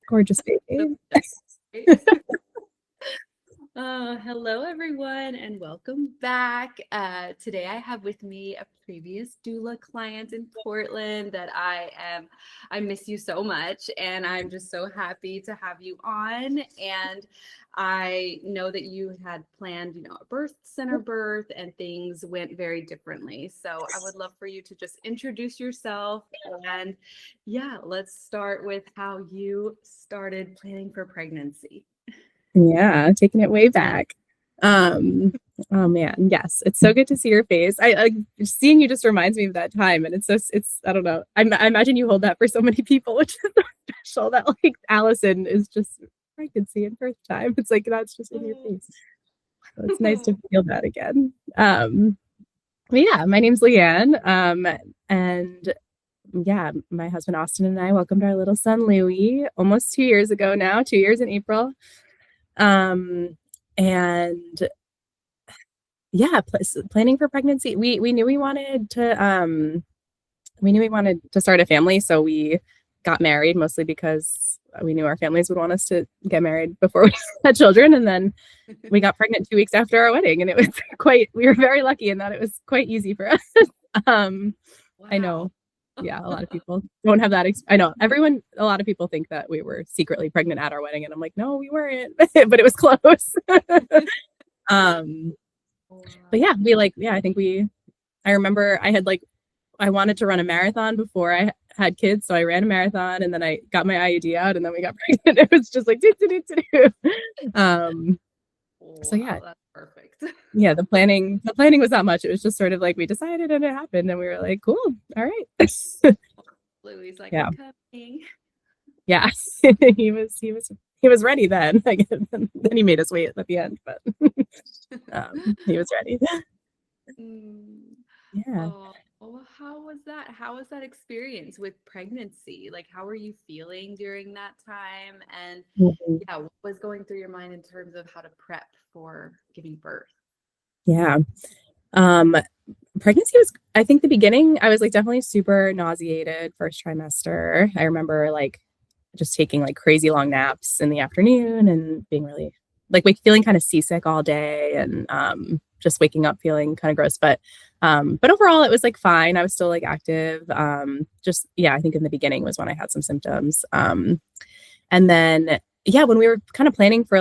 Gorgeous baby. Hello, everyone, and welcome back. Today I have with me a previous doula client in Portland that I miss you so much, and I'm just so happy to have you on. And I know that you had planned, a birth center birth, and things went very differently. So I would love for you to just introduce yourself. And yeah, let's start with how you started planning for pregnancy. Yeah, taking it way back. Oh man, yes, it's so good to see your face. I seeing you just reminds me of that time, and it's I don't know. I imagine you hold that for so many people, which is so special. That like Alison is just pregnancy and birth time. It's like that's just in your face. So it's nice to feel that again. But yeah, my name's Leanne. And yeah, my husband Austin and I welcomed our little son Louie almost 2 years ago now, 2 years in April. And yeah, planning for pregnancy. We knew we wanted to start a family, so we got married mostly because we knew our families would want us to get married before we had children. And then we got pregnant 2 weeks after our wedding, and it was we were very lucky in that it was quite easy for us. Wow. I know. Yeah, a lot of people don't have that. I know a lot of people think that we were secretly pregnant at our wedding, and I'm like, no, we weren't, but it was close. But yeah, I remember I wanted to run a marathon before I had kids. So I ran a marathon, and then I got my IUD out, and then we got pregnant. It was just like, so yeah, that's perfect. Yeah, the planning was not much. It was just sort of like we decided and it happened, and we were like, cool, all right. Louie's like, yeah. I'm coming. Yeah, he was ready then. Then he made us wait at the end, but he was ready. Yeah. Oh, how was that? How was that experience with pregnancy? Like, how were you feeling during that time? And yeah, what was going through your mind in terms of how to prep for giving birth? Yeah. Pregnancy was, I think the beginning, I was like definitely super nauseated first trimester. I remember like just taking like crazy long naps in the afternoon and being really feeling kind of seasick all day, and just waking up feeling kind of gross. But overall it was like fine. I was still like active. I think in the beginning was when I had some symptoms. And then when we were kind of planning for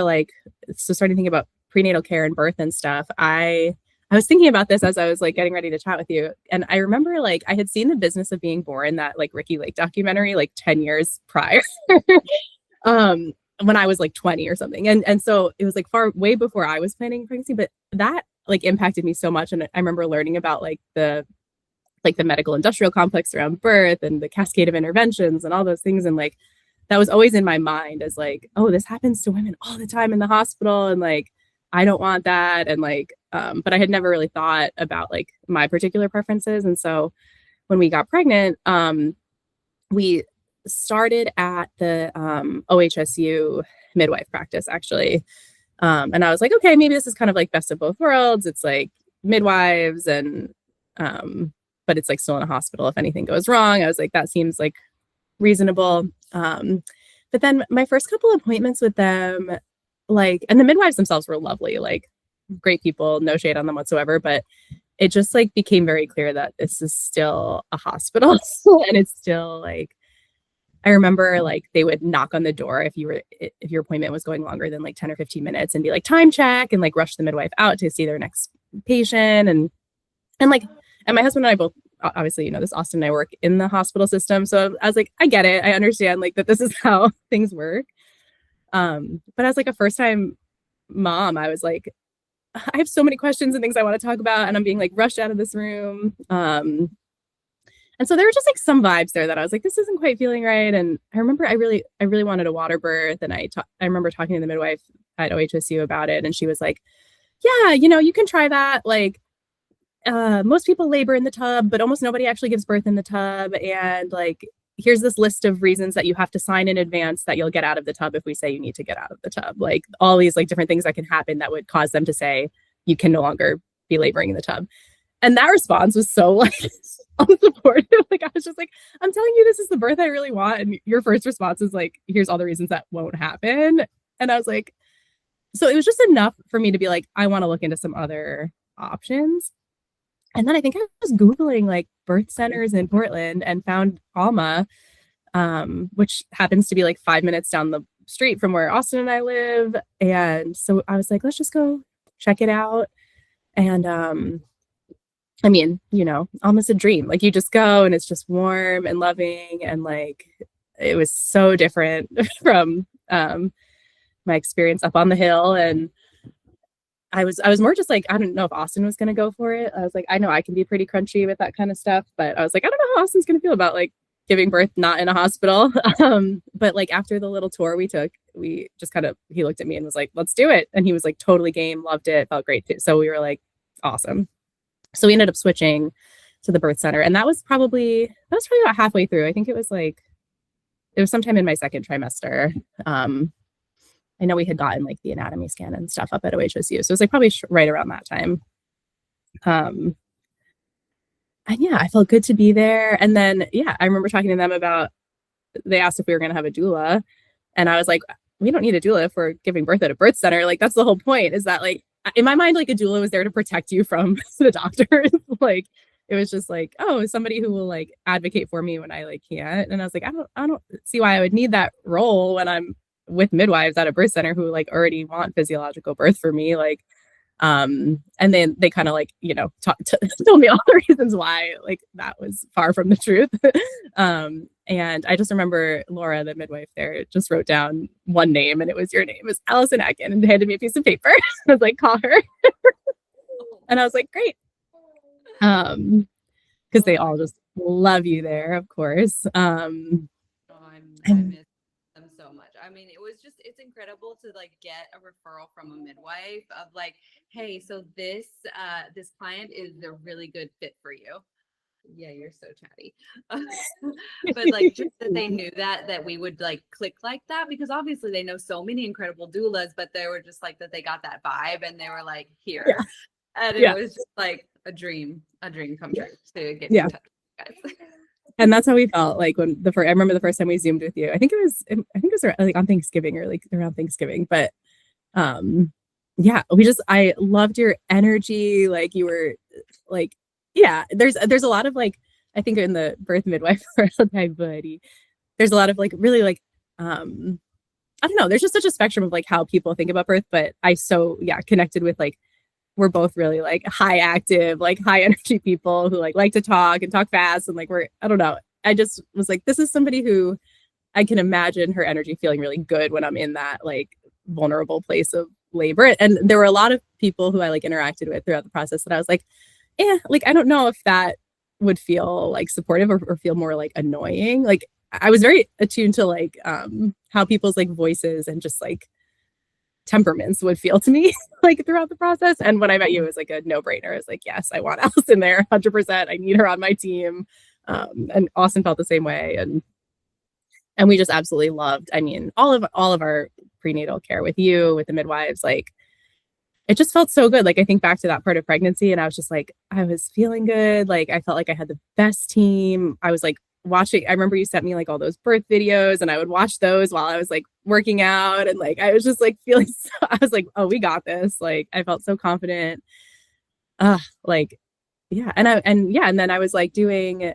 starting thinking about prenatal care and birth and stuff, I was thinking about this as I was like getting ready to chat with you. And I remember like I had seen The Business of Being Born, that like Ricki Lake documentary, like 10 years prior. When I was like 20 or something. And so it was like way before I was planning pregnancy, but that like impacted me so much. And I remember learning about like the medical industrial complex around birth and the cascade of interventions and all those things. And like, that was always in my mind as like, oh, this happens to women all the time in the hospital. And like, I don't want that. And like, but I had never really thought about like my particular preferences. And so when we got pregnant, we started at the OHSU midwife practice actually. And I was like, okay, maybe this is kind of like best of both worlds. It's like midwives and but it's like still in a hospital if anything goes wrong. I was like, that seems like reasonable. But then my first couple appointments with them, and the midwives themselves were lovely, like great people, no shade on them whatsoever, but it just like became very clear that this is still a hospital. And it's still like, I remember like they would knock on the door if your appointment was going longer than like 10 or 15 minutes and be like, time check, and like rush the midwife out to see their next patient. And my husband and I both, obviously, this Austin and I work in the hospital system. So I was like, I get it. I understand like that this is how things work. But as like a first time mom, I was like, I have so many questions and things I want to talk about, and I'm being like rushed out of this room. And so there were just like some vibes there that I was like, this isn't quite feeling right. And I remember I really wanted a water birth. And I remember talking to the midwife at OHSU about it. And she was like, yeah, you can try that. Like, most people labor in the tub, but almost nobody actually gives birth in the tub. And like, here's this list of reasons that you have to sign in advance that you'll get out of the tub if we say you need to get out of the tub. Like all these like different things that can happen that would cause them to say you can no longer be laboring in the tub. And that response was so like unsupportive. Like I was just like, I'm telling you this is the birth I really want. And your first response is like, here's all the reasons that won't happen. And I was like, so it was just enough for me to be like, I want to look into some other options. And then I think I was Googling like birth centers in Portland and found Alma, which happens to be like 5 minutes down the street from where Austin and I live. And so I was like, let's just go check it out. And I mean, almost a dream. Like you just go and it's just warm and loving. And like it was so different from my experience up on the hill. And I was more just like, I don't know if Austin was going to go for it. I was like, I know I can be pretty crunchy with that kind of stuff, but I was like, I don't know how Austin's going to feel about like giving birth not in a hospital. But like after the little tour we took, we just he looked at me and was like, let's do it. And he was like totally game, loved it, felt great too. So we were like, awesome. So we ended up switching to the birth center. And that was probably about halfway through. I think it was sometime in my second trimester. I know we had gotten like the anatomy scan and stuff up at OHSU. So it was like probably right around that time. And yeah, I felt good to be there. And then, yeah, I remember talking to them about, they asked if we were going to have a doula. And I was like, we don't need a doula if we're giving birth at a birth center. Like, that's the whole point, is that like, in my mind, like a doula was there to protect you from the doctors. Like, it was just like, oh, somebody who will like advocate for me when I like can't. And I was like, I don't see why I would need that role when I'm with midwives at a birth center who like already want physiological birth for me. Like, and then they kind of like, told me all the reasons why like that was far from the truth. And I just remember Laura, the midwife there, just wrote down one name, and it was your name. It was Alison Atkin, and handed me a piece of paper. I was like, call her. And I was like, great. Because they all just love you there, of course. I miss them so much. I mean, it's incredible to like get a referral from a midwife of like, hey, so this client is a really good fit for you. Yeah, you're so chatty. But like just that they knew that we would like click like that, because obviously they know so many incredible doulas, but they were just like that they got that vibe and they were like here. Yeah. And it was just like a dream come true to get in touch with you guys. And that's how we felt like when I remember the first time we Zoomed with you. I think it was like on Thanksgiving or like around Thanksgiving. But yeah, I loved your energy. Like you were like, yeah, there's a lot of like, I think in the birth midwife hi buddy, there's a lot of like really like I don't know, there's just such a spectrum of like how people think about birth. But I connected with like, we're both really like high active, like high energy people who like to talk and talk fast. And like, I don't know. I just was like, this is somebody who I can imagine her energy feeling really good when I'm in that like vulnerable place of labor. And there were a lot of people who I like interacted with throughout the process that I was like, like, I don't know if that would feel like supportive or feel more like annoying. Like I was very attuned to like how people's like voices and just like temperaments would feel to me like throughout the process. And when I met you, it was like a no-brainer. It's like, yes, I want Alison there 100%. I need her on my team. And Austin felt the same way. And we just absolutely loved, I mean, all of our prenatal care with you, with the midwives, like it just felt so good. Like I think back to that part of pregnancy and I was just like, I was feeling good. Like I felt like I had the best team. I was like watching, I remember you sent me like all those birth videos and I would watch those while I was like working out. And like, I was just like feeling, I was like, oh, we got this. Like, I felt so confident. Like, yeah. And then I was like doing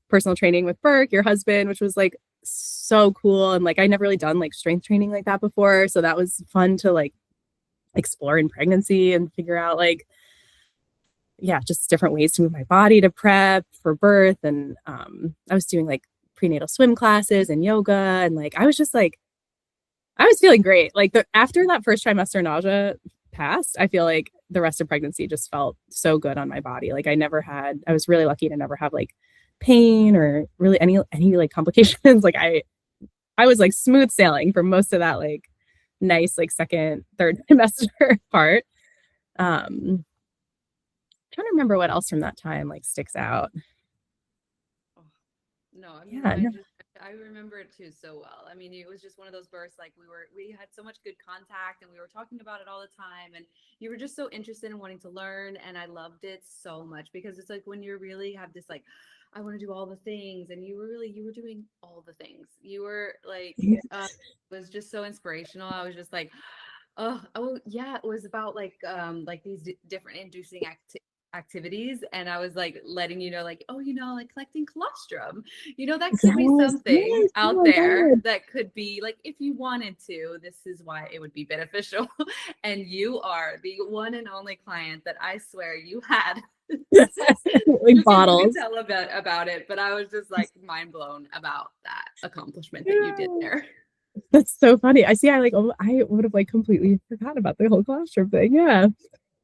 personal training with Burke, your husband, which was like so cool. And like, I never really done like strength training like that before. So that was fun to like explore in pregnancy and figure out like, yeah, just different ways to move my body to prep for birth. And I was doing like prenatal swim classes and yoga. And like, I was just like, I was feeling great. Like after that first trimester nausea passed, I feel like the rest of pregnancy just felt so good on my body. Like I was really lucky to never have like pain or really any like complications. Like I was like smooth sailing for most of that, like nice, like second, third trimester part. Trying to remember what else from that time like sticks out. No, I mean, I remember it too so well. I mean, it was just one of those bursts. Like we had so much good contact and we were talking about it all the time. And you were just so interested in wanting to learn. And I loved it so much because it's like when you really have this, like, I want to do all the things. And you were doing all the things. You were like, Yeah. it was just so inspirational. I was just like, oh yeah, it was about like these different inducing activities, and I was like letting you know, like, oh, like collecting colostrum, that could be Yes, something yes. Oh out my there God. that could be like, if you wanted to, this is why it would be beneficial. And you are the one and only client that I swear you had. Like You can bottles. tell about it, but I was just like mind blown about that accomplishment that you did Yeah. there. That's so funny. I see. I would have like completely forgot about the whole classroom thing. Yeah,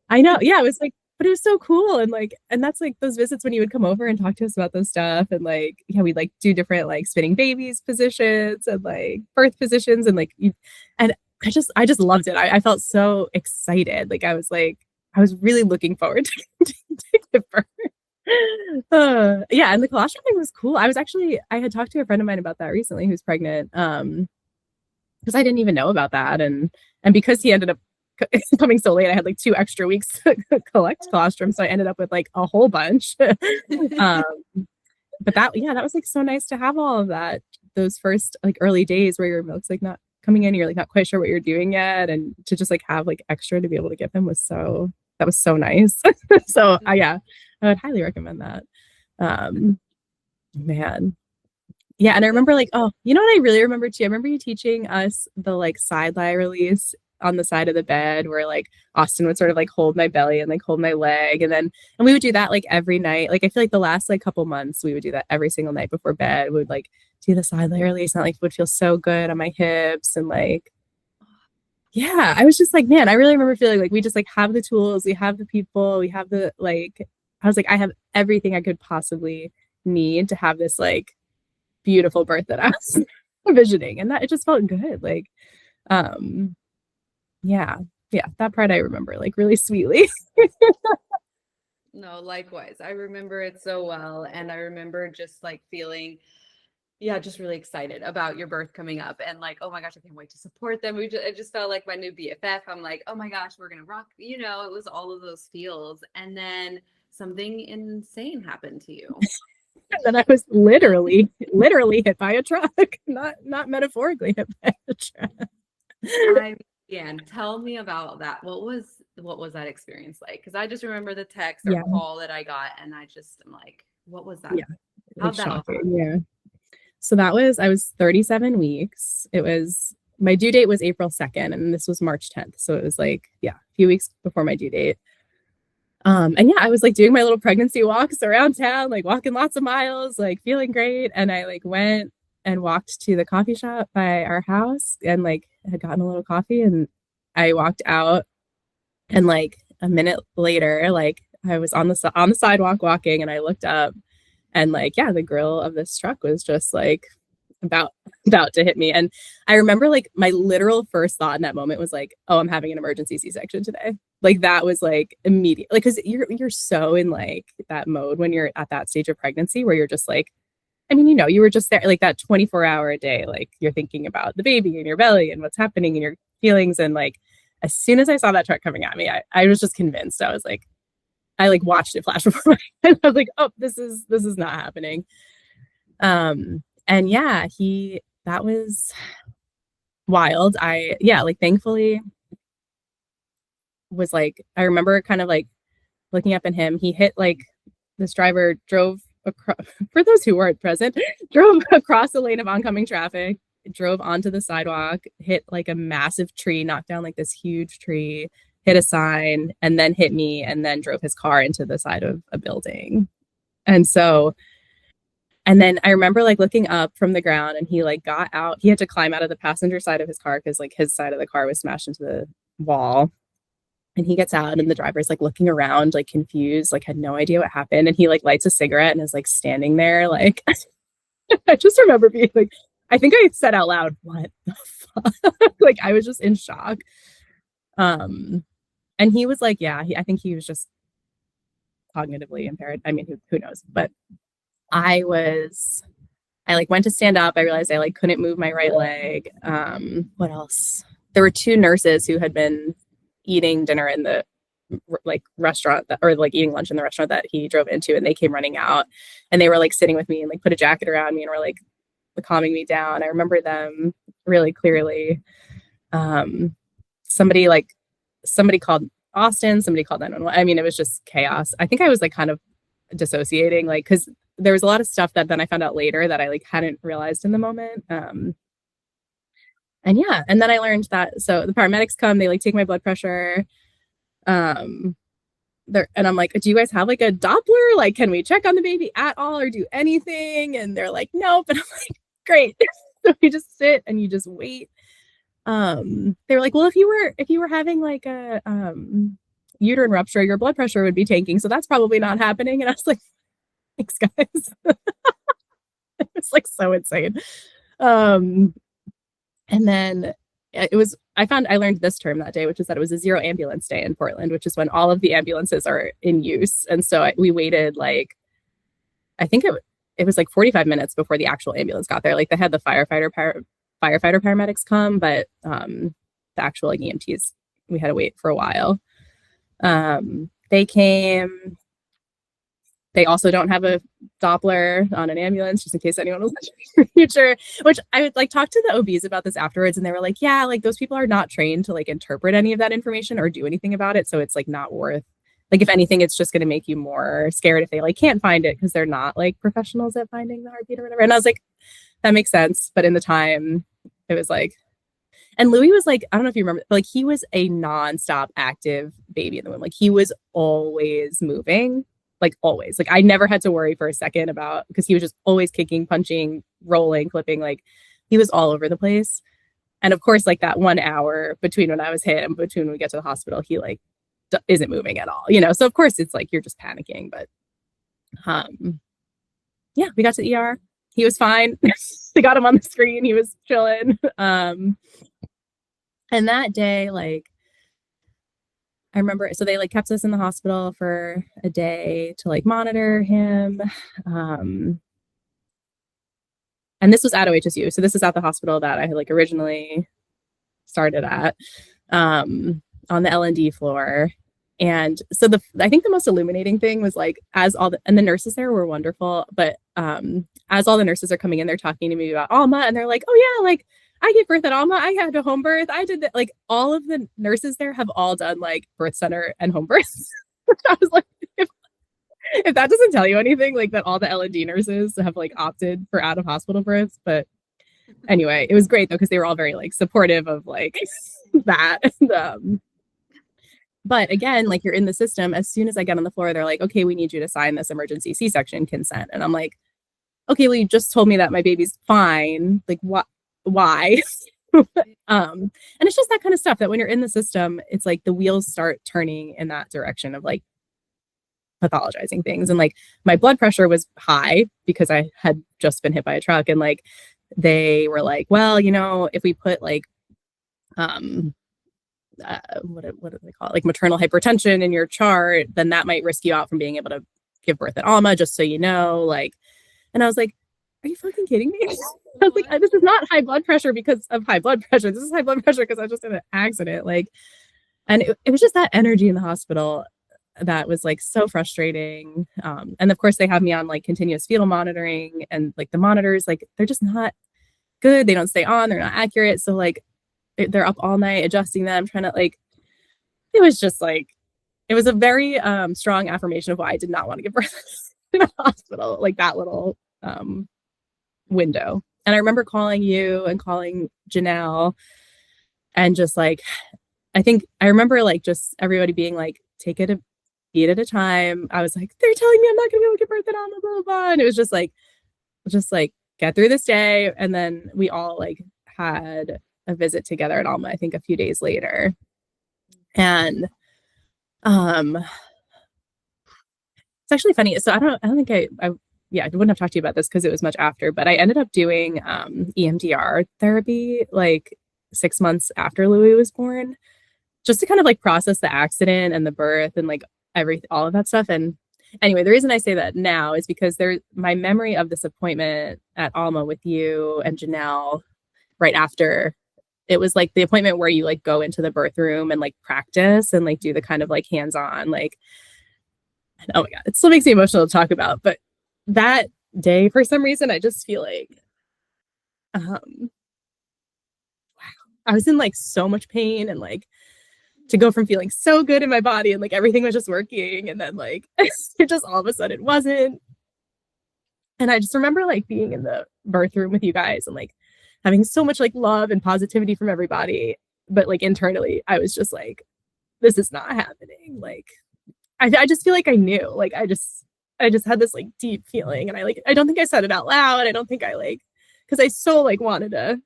I know. Yeah, it was like, but it was so cool. And that's like those visits when you would come over and talk to us about those stuff. And like, yeah, we'd like do different like spinning babies positions and like birth positions. And I just loved it. I felt so excited. I was really looking forward to give birth. Yeah. And the colostrum thing was cool. I had talked to a friend of mine about that recently who's pregnant. Because I didn't even know about that. And because he ended up coming so late, I had like 2 extra weeks to collect colostrum, so I ended up with like a whole bunch. um, but that was like so nice to have all of that. Those first like early days where your milk's like not coming in, you're like not quite sure what you're doing yet, and to just like have like extra to be able to give him that was so nice. So yeah, I would highly recommend that. Um, man, yeah, and I remember like, oh, you know what I really remember too? I remember you teaching us the like side lie release on the side of the bed where like Austin would sort of like hold my belly and like hold my leg. And we would do that like every night. Like I feel like the last like couple months we would do that every single night before bed. We would like do the side lie release and that, like would feel so good on my hips and like yeah, I was just like, man, I really remember feeling like we just like have the tools, we have the people, we have the like I was like, I have everything I could possibly need to have this like beautiful birth that I was envisioning, and that it just felt good. Like, um, yeah, yeah, that part I remember like really sweetly. No, likewise. I remember it so well. And I remember just like feeling, yeah, just really excited about your birth coming up. And like, oh my gosh, I can't wait to support them. It just felt like my new BFF. I'm like, oh my gosh, we're going to rock. It was all of those feels. And then something insane happened to you. And then I was literally hit by a truck, not metaphorically hit by a truck. I and tell me about that. What was that experience like? Because I just remember the text or Yeah, call that I got, and I just am like, what was that? yeah, like How'd that all shocking. Yeah. So I was 37 weeks. My due date was April 2nd, and this was March 10th. So it was like, yeah, a few weeks before my due date. And yeah, I was like doing my little pregnancy walks around town, like walking lots of miles, like feeling great. And I like went and walked to the coffee shop by our house and like had gotten a little coffee. And I walked out, and like a minute later, like I was on the sidewalk walking, and I looked up, and like yeah, the grill of this truck was just like about about to hit me. And I remember like my literal first thought in that moment was like, oh, I'm having an emergency C-section today. Like that was like immediate, like because you're so in like that mode when you're at that stage of pregnancy where you're just like, I mean, you were just there like that 24-hour a day, like you're thinking about the baby in your belly and what's happening in your feelings. And like as soon as I saw that truck coming at me, I was just convinced. I was like, I like watched it flash before my eyes. I was like, oh, this is not happening. And yeah, that was wild. Like thankfully was like, I remember kind of like looking up at him. He hit like this driver drove across, for those who weren't present, drove across the lane of oncoming traffic, drove onto the sidewalk, hit like a massive tree, knocked down like this huge tree, hit a sign, and then hit me, and then drove his car into the side of a building. And so And then I remember like looking up from the ground, and he like got out. He had to climb out of the passenger side of his car because like his side of the car was smashed into the wall. And he gets out, and the driver's like looking around, like confused, like had no idea what happened. And he like lights a cigarette and is like standing there. Like I just remember being like, I think I said out loud, what the fuck? Like I was just in shock. And he was like, yeah, I think he was just cognitively impaired. I mean, who knows? But I was I like went to stand up. I realized I like couldn't move my right leg. What else? There were two nurses who had been eating dinner in the like restaurant that, or like eating lunch in the restaurant that he drove into, and they came running out, and they were like sitting with me and like put a jacket around me and were like calming me down. I remember them really clearly. Um, somebody called Austin, somebody called 911. I mean, it was just chaos. I think I was like kind of dissociating, like, because there was a lot of stuff that then I found out later that I like hadn't realized in the moment. And yeah, and then I learned that, so the paramedics come, they like take my blood pressure. Um, and I'm like, do you guys have like a Doppler? Like, can we check on the baby at all or do anything? And they're like, nope. And I'm like, great. So you just sit and you just wait. They were like, well, if you were having like a uterine rupture, your blood pressure would be tanking, so that's probably not happening. And I was like, thanks, guys. It's like so insane. And then I learned this term that day, which is that it was a zero ambulance day in Portland, which is when all of the ambulances are in use. And so we waited like, I think it was like 45 minutes before the actual ambulance got there. Like they had the firefighter paramedics come, but the actual like EMTs, we had to wait for a while. They came. They also don't have a Doppler on an ambulance, just in case anyone was in the future, which I would like talk to the OBs about this afterwards. And they were like, yeah, like those people are not trained to like interpret any of that information or do anything about it. So it's like not worth, like, if anything, it's just going to make you more scared if they like can't find it because they're not like professionals at finding the heartbeat or whatever. And I was like, that makes sense. But in the time, it was like, and Louis was like, I don't know if you remember, but like he was a nonstop active baby in the womb. Like he was always moving. Like always, like I never had to worry for a second about, because he was just always kicking, punching, rolling, flipping, like he was all over the place. And of course, like that 1 hour between when I was hit and between when we get to the hospital, he like isn't moving at all, you know? So of course it's like, you're just panicking, but yeah, we got to the ER. He was fine. They got him on the screen. He was chilling. And that day, like, I remember, so they like kept us in the hospital for a day to like monitor him. And this was at OHSU. So this is at the hospital that I had like originally started at, on the L&D floor. And so I think the most illuminating thing was like, and the nurses there were wonderful, but as all the nurses are coming in, they're talking to me about Alma, and they're like, oh yeah, like I gave birth at Alma. I had a home birth. I did that. Like all of the nurses there have all done like birth center and home births. I was like, if that doesn't tell you anything, like that all the L&D nurses have like opted for out of hospital births. But anyway, it was great though, because they were all very like supportive of like that. But again, like you're in the system. As soon as I get on the floor, they're like, okay, we need you to sign this emergency C-section consent. And I'm like, okay, well, you just told me that my baby's fine. Like what? Why? And it's just that kind of stuff that when you're in the system, it's like the wheels start turning in that direction of like pathologizing things. And like my blood pressure was high because I had just been hit by a truck, and like they were like, well, you know, if we put like what do they call it, like maternal hypertension in your chart, then that might risk you out from being able to give birth at Alma, just so you know. Like, and I was like, are you fucking kidding me? I was like, this is not high blood pressure because of high blood pressure. This is high blood pressure because I was just in an accident. Like, and it was just that energy in the hospital that was like so frustrating. And of course they have me on like continuous fetal monitoring, and like the monitors, like they're just not good. They don't stay on, they're not accurate. So like they're up all night adjusting them, trying to like, it was just like, it was a very strong affirmation of why I did not want to give birth in a hospital, like that little window. And I remember calling you and calling Janelle, and just like, I think I remember like just everybody being like, take it a beat at a time. I was like, they're telling me I'm not gonna be able to give birth at Alma, blah, blah, blah. And it was just like get through this day. And then we all like had a visit together at Alma, I think a few days later. And it's actually funny. So I don't think I wouldn't have talked to you about this because it was much after, but I ended up doing EMDR therapy like 6 months after Louis was born, just to kind of like process the accident and the birth and like all of that stuff. And Anyway, the reason I say that now is because my memory of this appointment at Alma with you and Janelle right after, it was like the appointment where you like go into the birth room and like practice and like do the kind of like hands-on, like, oh my God, it still makes me emotional to talk about. But that day, for some reason, I just feel like, um, I was in like so much pain, and like to go from feeling so good in my body and like everything was just working, and then like it just all of a sudden wasn't. And I just remember like being in the birth room with you guys and like having so much like love and positivity from everybody. But like internally, I was just like, this is not happening. Like, I just feel like I knew, like, I just had this like deep feeling, and I don't think I said it out loud. I don't think I like, because I so like wanted to,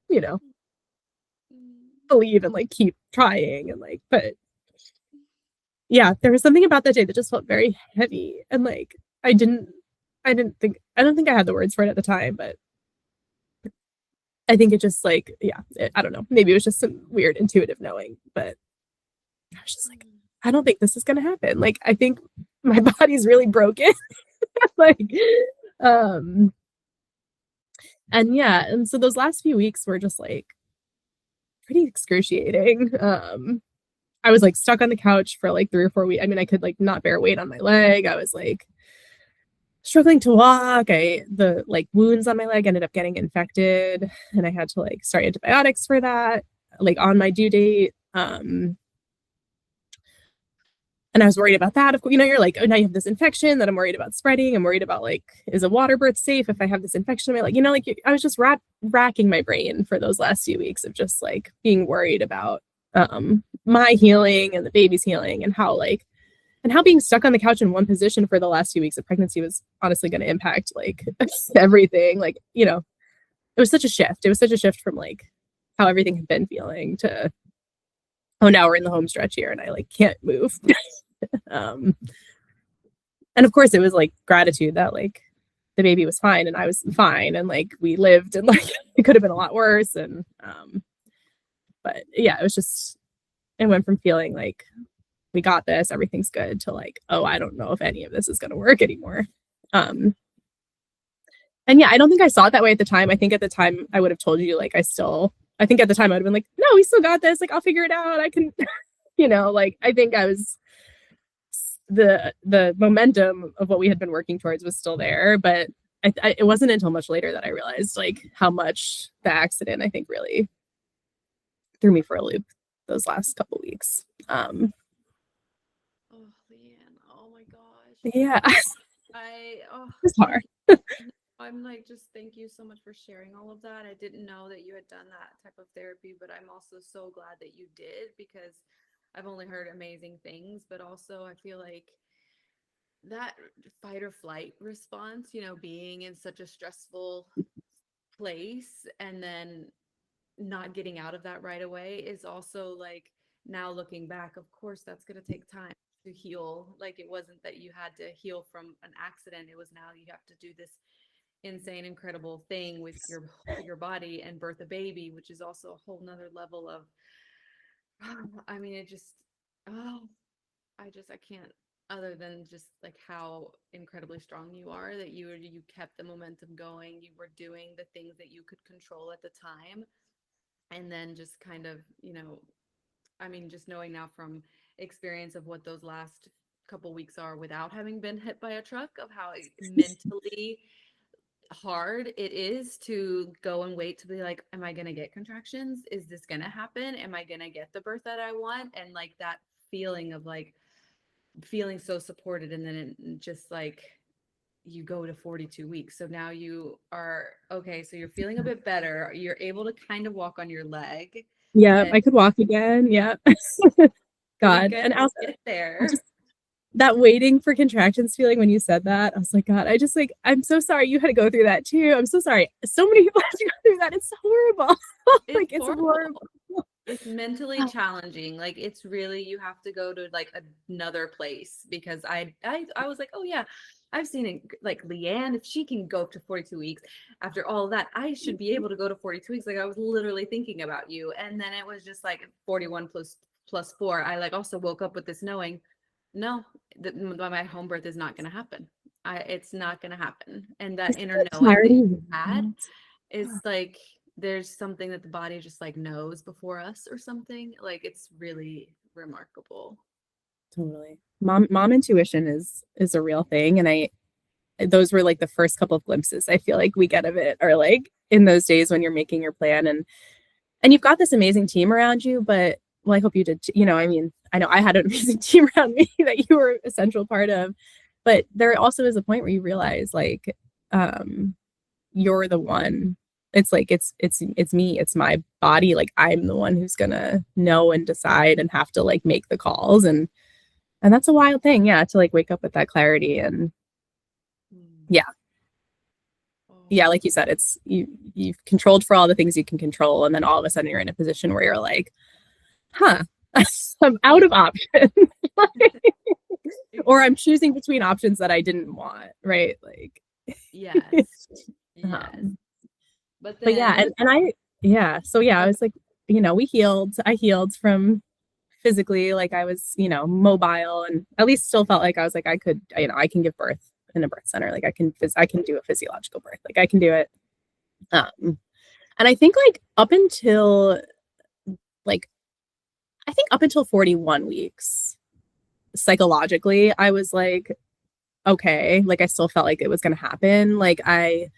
you know, believe and like keep trying and like, but yeah, there was something about that day that just felt very heavy, and like I don't think I had the words for it at the time, but I think it just like, yeah, I don't know, maybe it was just some weird intuitive knowing, but I was just like, I don't think this is gonna happen. Like, I think my body's really broken. Like, um, and yeah, and so those last few weeks were just like pretty excruciating. I was like stuck on the couch for like 3 or 4 weeks. I mean, I could like not bear weight on my leg. I was like struggling to walk. The like wounds on my leg ended up getting infected, and I had to like start antibiotics for that, like on my due date. And I was worried about that. Of course, you know, you're like, oh, now you have this infection that I'm worried about spreading. I'm worried about like, is a water birth safe if I have this infection? Like, you know, like I was just racking my brain for those last few weeks of just like being worried about my healing and the baby's healing, and how being stuck on the couch in one position for the last few weeks of pregnancy was honestly going to impact like everything. Like, you know, it was such a shift. It was such a shift from like how everything had been feeling to, oh, now we're in the home stretch here and I like can't move. um and of course it was like gratitude that like the baby was fine and I was fine, and like we lived, and like it could have been a lot worse. And but yeah, it was just, it went from feeling like we got this, everything's good, to like, oh, I don't know if any of this is going to work anymore. um and yeah, I don't think I saw it that way at the time. I think at the time I would have told you like, I think at the time I'd have been like, no, we still got this, like I'll figure it out, I can you know, like I think I was, the momentum of what we had been working towards was still there, but it wasn't until much later that I realized like how much the accident, I think, really threw me for a loop those last couple weeks. Oh, Leanne, oh my gosh. Yeah, Oh, it's hard. I'm like, just thank you so much for sharing all of that. I didn't know that you had done that type of therapy, but I'm also so glad that you did, because I've only heard amazing things. But also, I feel like that fight or flight response, you know, being in such a stressful place and then not getting out of that right away is also like, now looking back, of course, that's going to take time to heal. Like, it wasn't that you had to heal from an accident. It was, now you have to do this insane, incredible thing with your body and birth a baby, which is also a whole nother level of, I mean, it just, oh, I can't, other than just like how incredibly strong you are, that you kept the momentum going, you were doing the things that you could control at the time. And then just kind of, you know, I mean, just knowing now from experience of what those last couple weeks are without having been hit by a truck, of how mentally hard it is to go and wait to be like, am I going to get contractions? Is this going to happen? Am I going to get the birth that I want? And like that feeling of like feeling so supported, and then it just like, you go to 42 weeks. So now you are okay. So you're feeling a bit better. You're able to kind of walk on your leg. Yeah, And I could walk again. Yeah. we God. get And also, get I there. just, that waiting for contractions feeling when you said that, I was like, God, I just like, I'm so sorry you had to go through that too. I'm so sorry. So many people have to go through that. It's horrible. It's Like, it's horrible. horrible. It's mentally challenging. Like, it's really, you have to go to like another place, because I was like, oh yeah, I've seen it, like Leanne, if she can go up to 42 weeks after all of that, I should be able to go to 42 weeks. Like, I was literally thinking about you. And then it was just like 41 plus 4. I like also woke up with this knowing, no, my home birth is not going to happen. It's not going to happen. And that Is inner that knowing that clarity you had wild? is like, there's something that the body just like knows before us or something. Like, it's really remarkable. Totally. Mom intuition is a real thing. And those were like the first couple of glimpses I feel like we get of it, or like in those days when you're making your plan, and you've got this amazing team around you, but well, I hope you did, I mean, I know I had an amazing team around me that you were a central part of, but there also is a point where you realize like, you're the one. It's like, it's me, it's my body. Like I'm the one who's gonna know and decide and have to like make the calls. And that's a wild thing. Yeah. To like wake up with that clarity. And Mm. yeah, yeah, Oh, like you said, it's you've controlled for all the things you can control, and then all of a sudden you're in a position where you're like, huh, I'm out yeah. of options. Or I'm choosing between options that I didn't want, right? Like Yes. Yes. um, But but yeah, then, and I yeah, so yeah, I was like, I healed from physically, like I was, mobile, and at least still felt like I was like, I could, I can give birth in a birth center. Like I can do a physiological birth. Like I can do it. Um, and I think like like up until 41 weeks, psychologically, I was like, okay, like I still felt like it was going to happen. Like I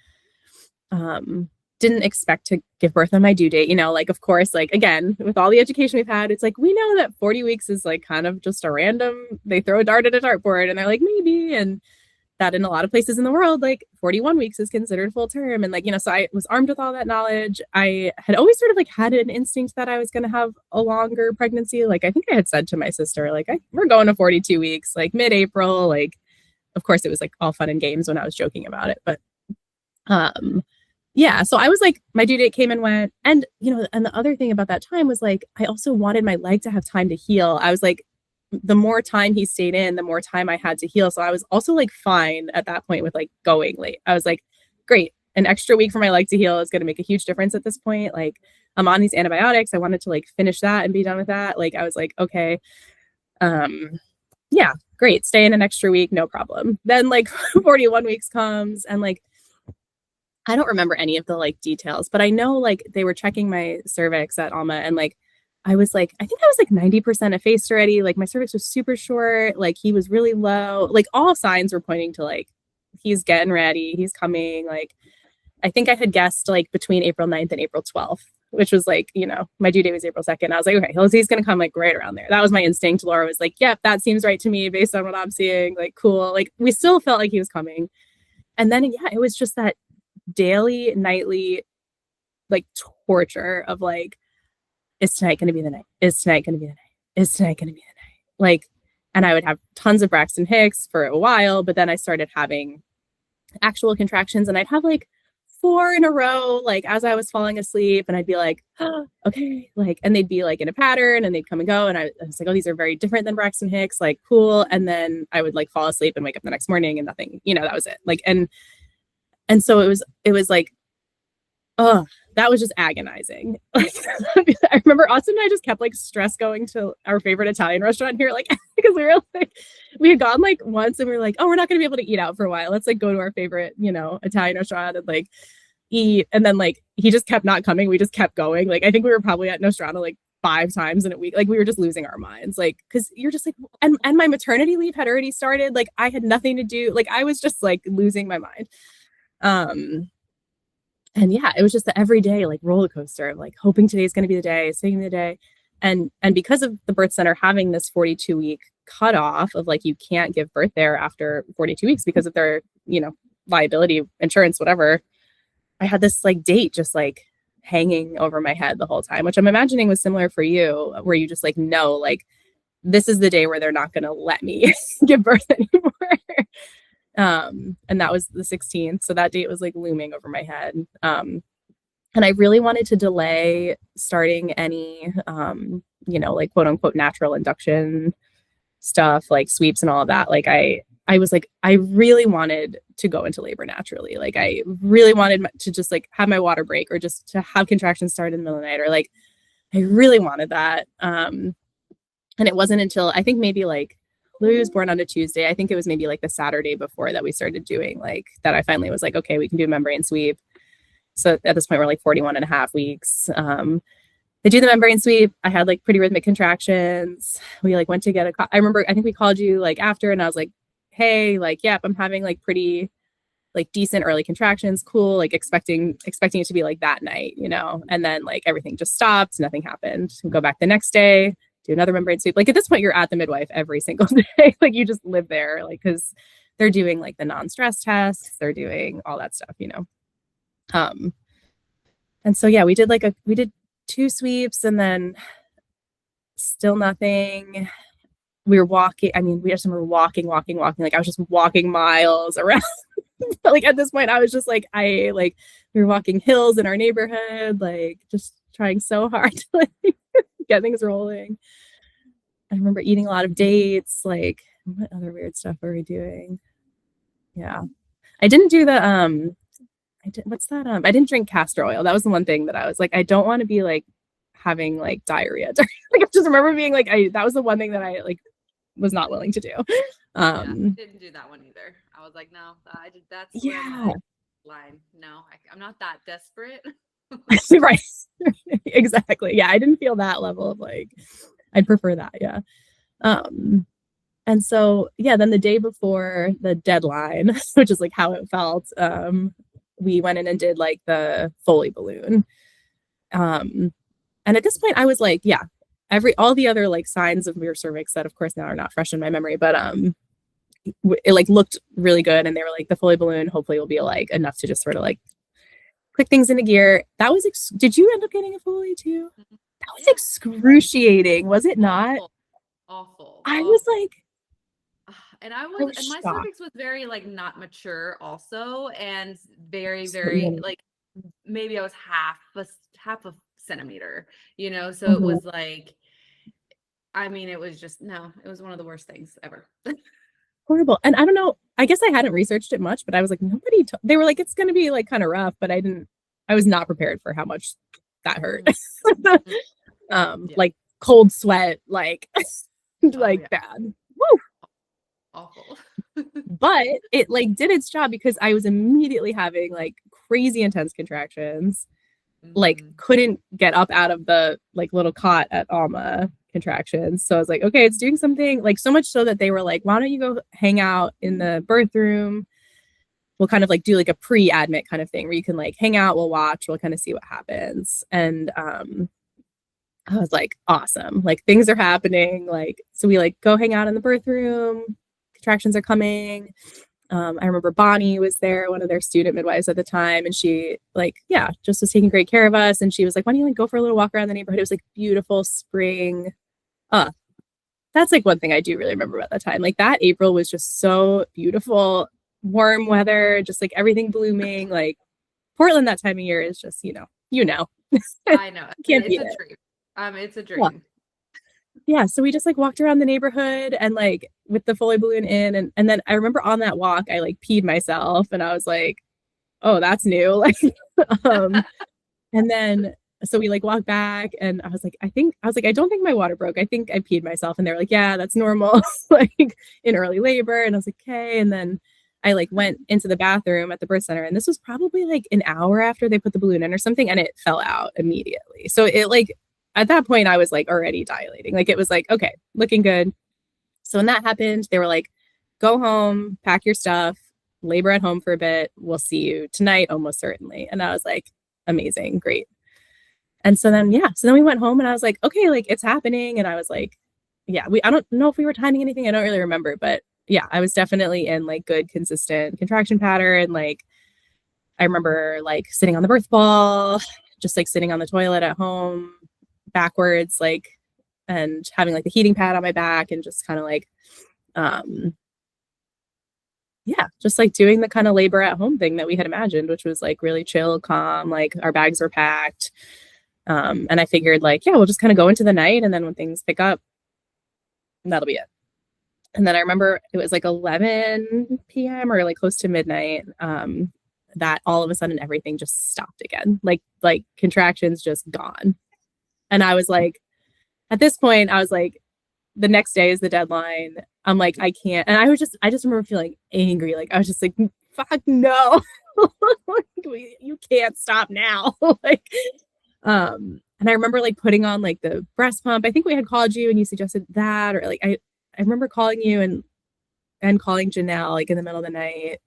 um didn't expect to give birth on my due date, like of course, like again, with all the education we've had, it's like we know that 40 weeks is like kind of just a random, they throw a dart at a dartboard and they're like maybe, and that in a lot of places in the world, like 41 weeks is considered full term. And like, so I was armed with all that knowledge. I had always sort of like had an instinct that I was going to have a longer pregnancy. Like, I think I had said to my sister, like, we're going to 42 weeks, like mid-April. Like, of course it was like all fun and games when I was joking about it. But yeah, so I was like, my due date came and went. And, and the other thing about that time was like, I also wanted my leg to have time to heal. I was like, the more time he stayed in, the more time I had to heal. So I was also like fine at that point with like going late. I was like, great, an extra week for my leg to heal is going to make a huge difference at this point. Like I'm on these antibiotics. I wanted to like finish that and be done with that. Like I was like, okay, yeah, great. Stay in an extra week, no problem. Then like 41 weeks comes, and like I don't remember any of the like details, but I know like they were checking my cervix at Alma, and like I was like, I think I was like 90% effaced already. Like my cervix was super short. Like he was really low. Like all signs were pointing to like, he's getting ready. He's coming. Like, I think I had guessed like between April 9th and April 12th, which was like, my due date was April 2nd. I was like, okay, he's going to come like right around there. That was my instinct. Laura was like, yep, that seems right to me based on what I'm seeing. Like, cool. Like we still felt like he was coming. And then, yeah, it was just that daily, nightly, like torture of like, is tonight going to be the night? Is tonight going to be the night? Is tonight going to be the night? Like, and I would have tons of Braxton Hicks for a while, but then I started having actual contractions, and I'd have like 4 in a row, like as I was falling asleep, and I'd be like, oh, okay, like, and they'd be like in a pattern and they'd come and go. And I was like, oh, these are very different than Braxton Hicks, like cool. And then I would like fall asleep and wake up the next morning and nothing, that was it. Like, and so it was like, oh, that was just agonizing. Like, I remember Austin and I just kept like stress going to our favorite Italian restaurant here, like because we were like, we had gone like once and we were like, oh, we're not gonna be able to eat out for a while. Let's like go to our favorite, Italian restaurant and like eat. And then like he just kept not coming. We just kept going. Like I think we were probably at Nostrana like 5 times in a week. Like we were just losing our minds. Like because you're just like, and my maternity leave had already started. Like I had nothing to do. Like I was just like losing my mind. And yeah, it was just the everyday like roller coaster of like hoping today's going to be the day, saving the day. And because of the birth center having this 42-week cutoff of like, you can't give birth there after 42 weeks because of their, liability, insurance, whatever. I had this like date just like hanging over my head the whole time, which I'm imagining was similar for you, where you just like, know, like, this is the day where they're not going to let me give birth anymore. And that was the 16th. So that date was like looming over my head. And I really wanted to delay starting any, like quote unquote natural induction stuff, like sweeps and all of that. Like I was like, I really wanted to go into labor naturally. Like I really wanted to just like have my water break, or just to have contractions start in the middle of the night, or like, I really wanted that. And it wasn't until I think maybe like Louis was born on a Tuesday. I think it was maybe like the Saturday before that we started doing like that. I finally was like, okay, we can do a membrane sweep. So at this point, we're like 41 and a half weeks. They do the membrane sweep. I had like pretty rhythmic contractions. We like went to get I remember, I think we called you like after, and I was like, hey, like, yep, I'm having like pretty like decent early contractions. Cool. Like expecting it to be like that night, you know? And then like everything just stopped. Nothing happened. We go back the next day, do another membrane sweep. Like at this point, you're at the midwife every single day. Like you just live there, like, cause they're doing like the non-stress tests. They're doing all that stuff, you know? And so, yeah, we did 2 sweeps and then still nothing. We were walking. I mean, we just were walking. Like I was just walking miles around. Like at this point, I was just like, we were walking hills in our neighborhood, like just trying so hard to like get things rolling. I remember eating a lot of dates. Like, what other weird stuff were we doing? Yeah, I didn't do the what's that? I didn't drink castor oil. That was the one thing that I was like, I don't want to be like having like diarrhea. Like I just remember being like, that was the one thing that I like was not willing to do. Didn't do that one either. I was like, no, that's yeah, line. No, I'm not that desperate. right. Exactly. Yeah, I didn't feel that level of like, I'd prefer that. Yeah. And so, yeah, then the day before the deadline, which is like how it felt, we went in and did like the Foley balloon. And at this point I was like, yeah, all the other like signs of your cervix that of course now are not fresh in my memory, but it like looked really good. And they were like, the Foley balloon hopefully will be like enough to just sort of like click things into gear. That was, did you end up getting a Foley too? That was excruciating, was it not? Awful. I was like, and my cervix was very like not mature also, and very, very like maybe I was half a centimeter, you know? So it was like, I mean, it was one of the worst things ever. Horrible. And I don't know, I guess I hadn't researched it much, but I was like, they were like, it's going to be like kind of rough, but I was not prepared for how much that hurt. Like cold sweat, like, bad. Woo! Awful. But it like did its job because I was immediately having like crazy intense contractions, like couldn't get up out of the like little cot at Alma contractions. So I was like, okay, it's doing something, like so much so that they were like, why don't you go hang out in the birth room? We'll kind of like do like a pre-admit kind of thing where you can like hang out, we'll watch, we'll kind of see what happens. And I was like, awesome, like things are happening. Like, so we like go hang out in the birth room, contractions are coming. I remember Bonnie was there, one of their student midwives at the time, and she like, yeah, just was taking great care of us. And she was like, why don't you like go for a little walk around the neighborhood? It was like beautiful spring. That's like one thing I do really remember about that time. Like that April was just so beautiful, warm weather, just like everything blooming. Like Portland that time of year is just, I know. Can't it's a dream. It's a dream. Yeah, so we just like walked around the neighborhood and like with the Foley balloon in, and then I remember on that walk I like peed myself and I was like, oh, that's new. Like and then so we like walked back and I was like, I don't think my water broke. I think I peed myself. And they were like, yeah, that's normal, like in early labor. And I was like, okay. And then I like went into the bathroom at the birth center, and this was probably like an hour after they put the balloon in or something, and it fell out immediately. So it like at that point I was like already dilating. Like it was like, okay, looking good. So when that happened, they were like, go home, pack your stuff, labor at home for a bit. We'll see you tonight, almost certainly. And I was like, amazing, great. And so then, we went home and I was like, okay, like it's happening. And I was like, yeah, I don't know if we were timing anything. I don't really remember, but yeah, I was definitely in like good, consistent contraction pattern. Like I remember like sitting on the birth ball, just like sitting on the toilet at home backwards, like, and having like the heating pad on my back and just kind of like, just like doing the kind of labor at home thing that we had imagined, which was like really chill, calm, like our bags were packed. And I figured like, yeah, we'll just kind of go into the night. And then when things pick up, that'll be it. And then I remember it was like 11 p.m. or like close to midnight, that all of a sudden everything just stopped again. Like contractions just gone. And I was like, at this point, I was like, the next day is the deadline. I'm like, I can't. And I just remember feeling angry. Like, I was just like, fuck no. You can't stop now. Like, and I remember like putting on like the breast pump. I think we had called you and you suggested that, or like, I remember calling you and calling Janelle like in the middle of the night.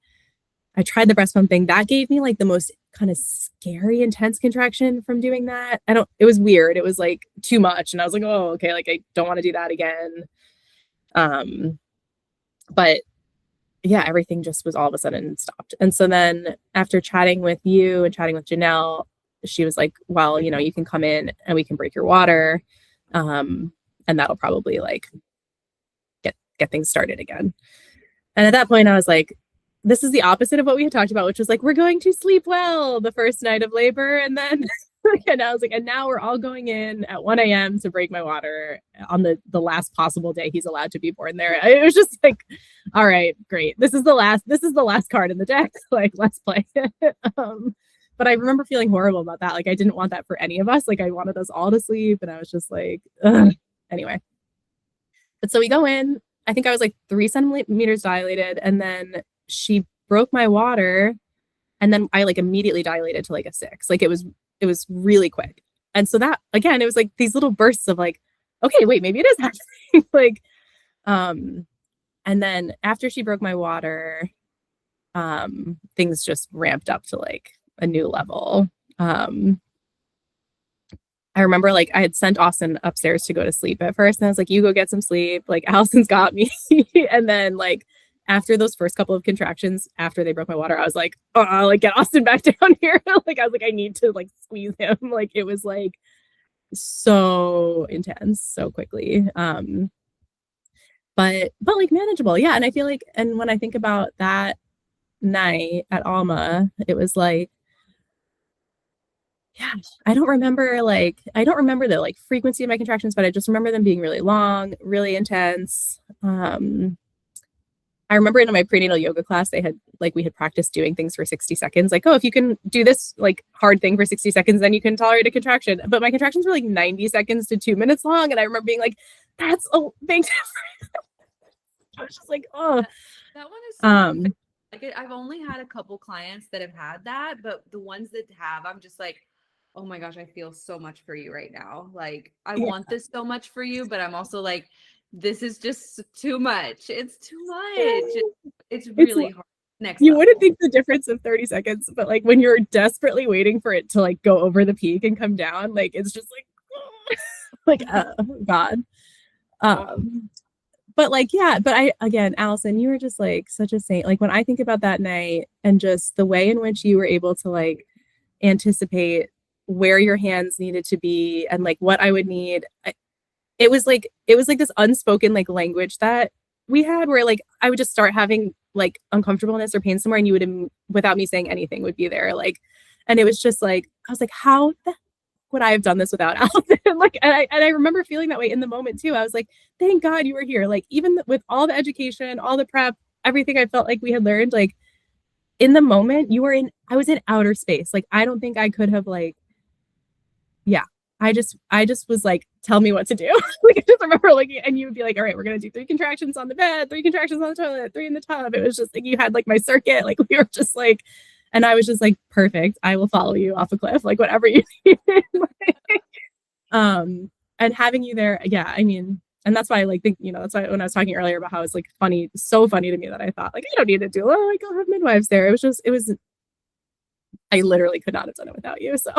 I tried the breast pump thing. That gave me like the most kind of scary, intense contraction from doing that. It was weird. It was like too much. And I was like, oh, okay. Like, I don't want to do that again. But yeah, everything just was all of a sudden stopped. And so then after chatting with you and chatting with Janelle, she was like, well, you know, you can come in and we can break your water. And that'll probably like get things started again. And at that point I was like, this is the opposite of what we had talked about, which was like, we're going to sleep well the first night of labor. And then, and I was like, and now we're all going in at 1 a.m. to break my water on the last possible day he's allowed to be born there. It was just like, all right, great. This is the last card in the deck. Like, let's play. But I remember feeling horrible about that. Like, I didn't want that for any of us. Like, I wanted us all to sleep. And I was just like, ugh. Anyway. But so we go in, I think I was like 3 centimeters dilated, and then she broke my water, and then I like immediately dilated to like a 6. Like, it was really quick. And so that, again, it was like these little bursts of like, okay, wait, maybe it is happening. Like, and then after she broke my water, things just ramped up to like a new level. I remember like I had sent Austin upstairs to go to sleep at first, and I was like, you go get some sleep. Like, Allison's got me. And then like after those first couple of contractions, after they broke my water, I was like, oh, like, get Austin back down here. Like, I was like, I need to like squeeze him. Like, it was like so intense so quickly. But like manageable. Yeah. And I feel like, and when I think about that night at Alma, it was like, yeah, I don't remember the like frequency of my contractions, but I just remember them being really long, really intense. I remember in my prenatal yoga class, we had practiced doing things for 60 seconds. Like, oh, if you can do this like hard thing for 60 seconds, then you can tolerate a contraction. But my contractions were like 90 seconds to 2 minutes long. And I remember being like, that's a big difference. I was just like, oh, that one is so like, I've only had a couple clients that have had that, but the ones that have, I'm just like, oh my gosh, I feel so much for you right now. Like, I want this so much for you, but I'm also like, this is just too much. It's too much. It's really hard. Next you level. Wouldn't think the difference of 30 seconds, but like when you're desperately waiting for it to like go over the peak and come down, like it's just like, like, oh God. But like, yeah, but again, Alison, you were just like such a saint. Like, when I think about that night and just the way in which you were able to like anticipate where your hands needed to be and like what I would need, it was like this unspoken like language that we had where like I would just start having like uncomfortableness or pain somewhere, and you would, without me saying anything, would be there. Like, and it was just like, I was like, how the would I have done this without Alison? Like, and I remember feeling that way in the moment too. I was like, thank God you were here. Like, even with all the education, all the prep, everything I felt like we had learned, like in the moment I was in outer space. Like, I don't think I could have like, yeah, I just was like, tell me what to do. Like, I just remember like, and you would be like, all right, we're going to do 3 contractions on the bed, 3 contractions on the toilet, 3 in the tub. It was just like, you had like my circuit, like we were just like, and I was just like, perfect, I will follow you off a cliff, like whatever you need. And having you there, yeah, I mean, and that's why I like think, you know, that's why when I was talking earlier about how it's like funny, so funny to me that I thought like, I don't need to do it, like I'll have midwives there. I literally could not have done it without you. So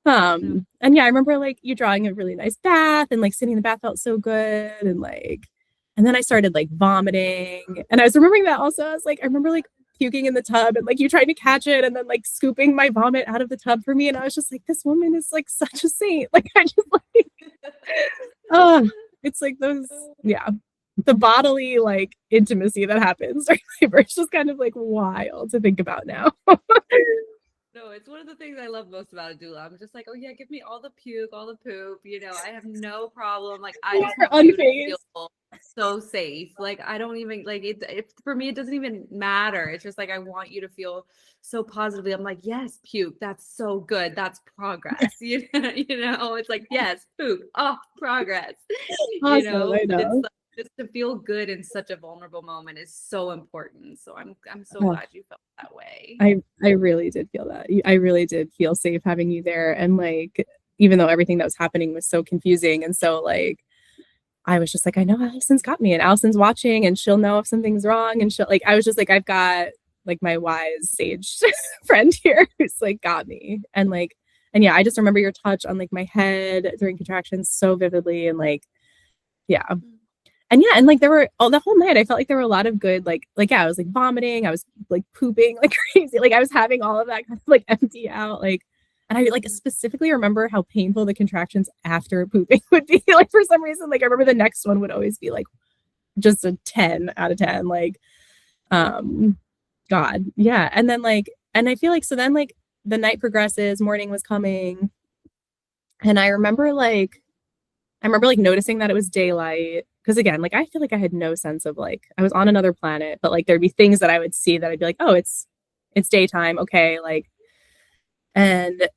and yeah, I remember like you drawing a really nice bath, and like sitting in the bath felt so good, and like, and then I started like vomiting, and I was remembering that also. I was like, I remember like puking in the tub, and like you trying to catch it, and then like scooping my vomit out of the tub for me, and I was just like, this woman is like such a saint. Like, I just like, oh, it's like those, yeah, the bodily like intimacy that happens during labor. It's just kind of like wild to think about now. No, it's one of the things I love most about a doula. I'm just like, oh yeah, give me all the puke, all the poop. You know, I have no problem. Like, I just want you to feel so safe. Like I don't even like it for me, it doesn't even matter. It's just like I want you to feel so positively. I'm like, yes, puke. That's so good. That's progress. It's like, yes, poop. Oh, progress. Awesome. I But it's know. like just to feel good in such a vulnerable moment is so important. So I'm so Oh, glad you felt that way. I really did feel that. I really did feel safe having you there. And like, even though everything that was happening was so confusing and so like, I was just like, I know Allison's got me and Allison's watching and she'll know if something's wrong. And she'll like, I was just like, I've got like my wise sage friend here who's like got me. And like, and yeah, I just remember your touch on like my head during contractions so vividly. And like, yeah. And yeah, and like there were all the whole night, I felt like there were a lot of good, yeah, I was like vomiting, I was like pooping like crazy. Like I was having all of that kind of like empty out. Like and I like specifically remember how painful the contractions after pooping would be. Like for some reason, like I remember the next one would always be like just a 10 out of 10. Like, God. Yeah. And then like, and I feel like so then like the night progresses, morning was coming. And I remember like noticing that it was daylight. Cause again, like I feel like I had no sense of like I was on another planet, but like there'd be things that I would see that I'd be like, oh, it's daytime. Okay. Like, and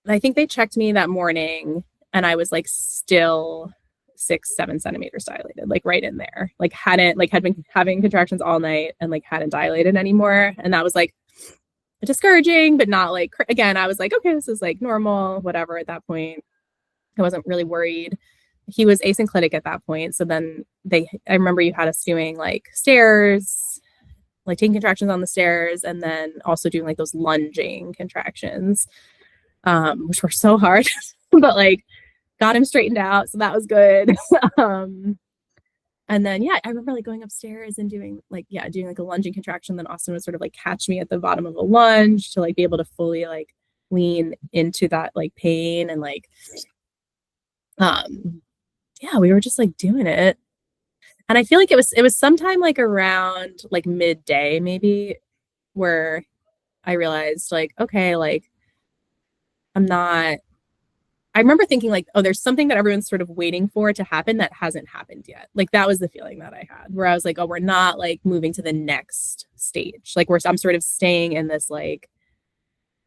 I think they checked me that morning and I was like still 6, 7 centimeters dilated, like right in there. Like hadn't like had been having contractions all night and like hadn't dilated anymore. And that was like discouraging, but not like again, I was like, okay, this is like normal, whatever at that point. I wasn't really worried. He was asynclitic at that point. So then I remember you had us doing like stairs, like taking contractions on the stairs, and then also doing like those lunging contractions, which were so hard, but like got him straightened out. So that was good. um, and then, yeah, I remember like going upstairs and doing like a lunging contraction. Then Austin would sort of like catch me at the bottom of a lunge to like be able to fully like lean into that like pain and like, um, yeah, we were just like doing it. And I feel like it was sometime like around like midday maybe where I realized like, okay, like I'm not I remember thinking like, oh, there's something that everyone's sort of waiting for to happen that hasn't happened yet. Like that was the feeling that I had where I was like, oh, we're not like moving to the next stage. Like I'm sort of staying in this like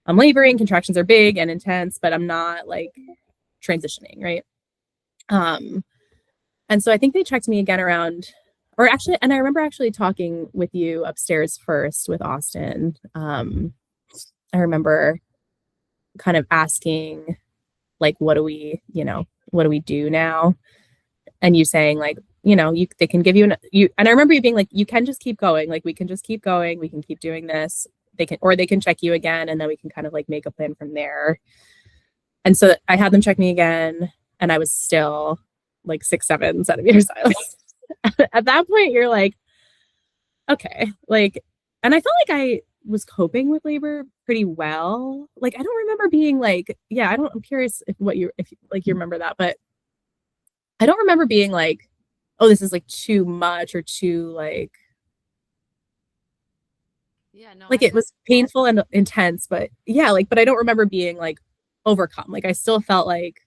I'm laboring, contractions are big and intense, but I'm not like transitioning, right? Um And so I think they checked me again around, or actually, and I remember actually talking with you upstairs first with Austin. I remember kind of asking, like, what do we do now? And you saying, like, they can give and I remember you being like, you can just keep going. Like, we can just keep going. We can keep doing this. They can check you again, and then we can kind of like make a plan from there. And so I had them check me again, and I was still like 6, 7 centimeters dilated. At that point, you're like, okay, like, and I felt like I was coping with labor pretty well. Like, I don't remember being like, yeah, I'm curious if like you remember that, but I don't remember being like, oh, this is like too much or too Yeah, no, like I it get was painful and intense, but yeah, like, but I don't remember being like overcome. Like, I still felt like,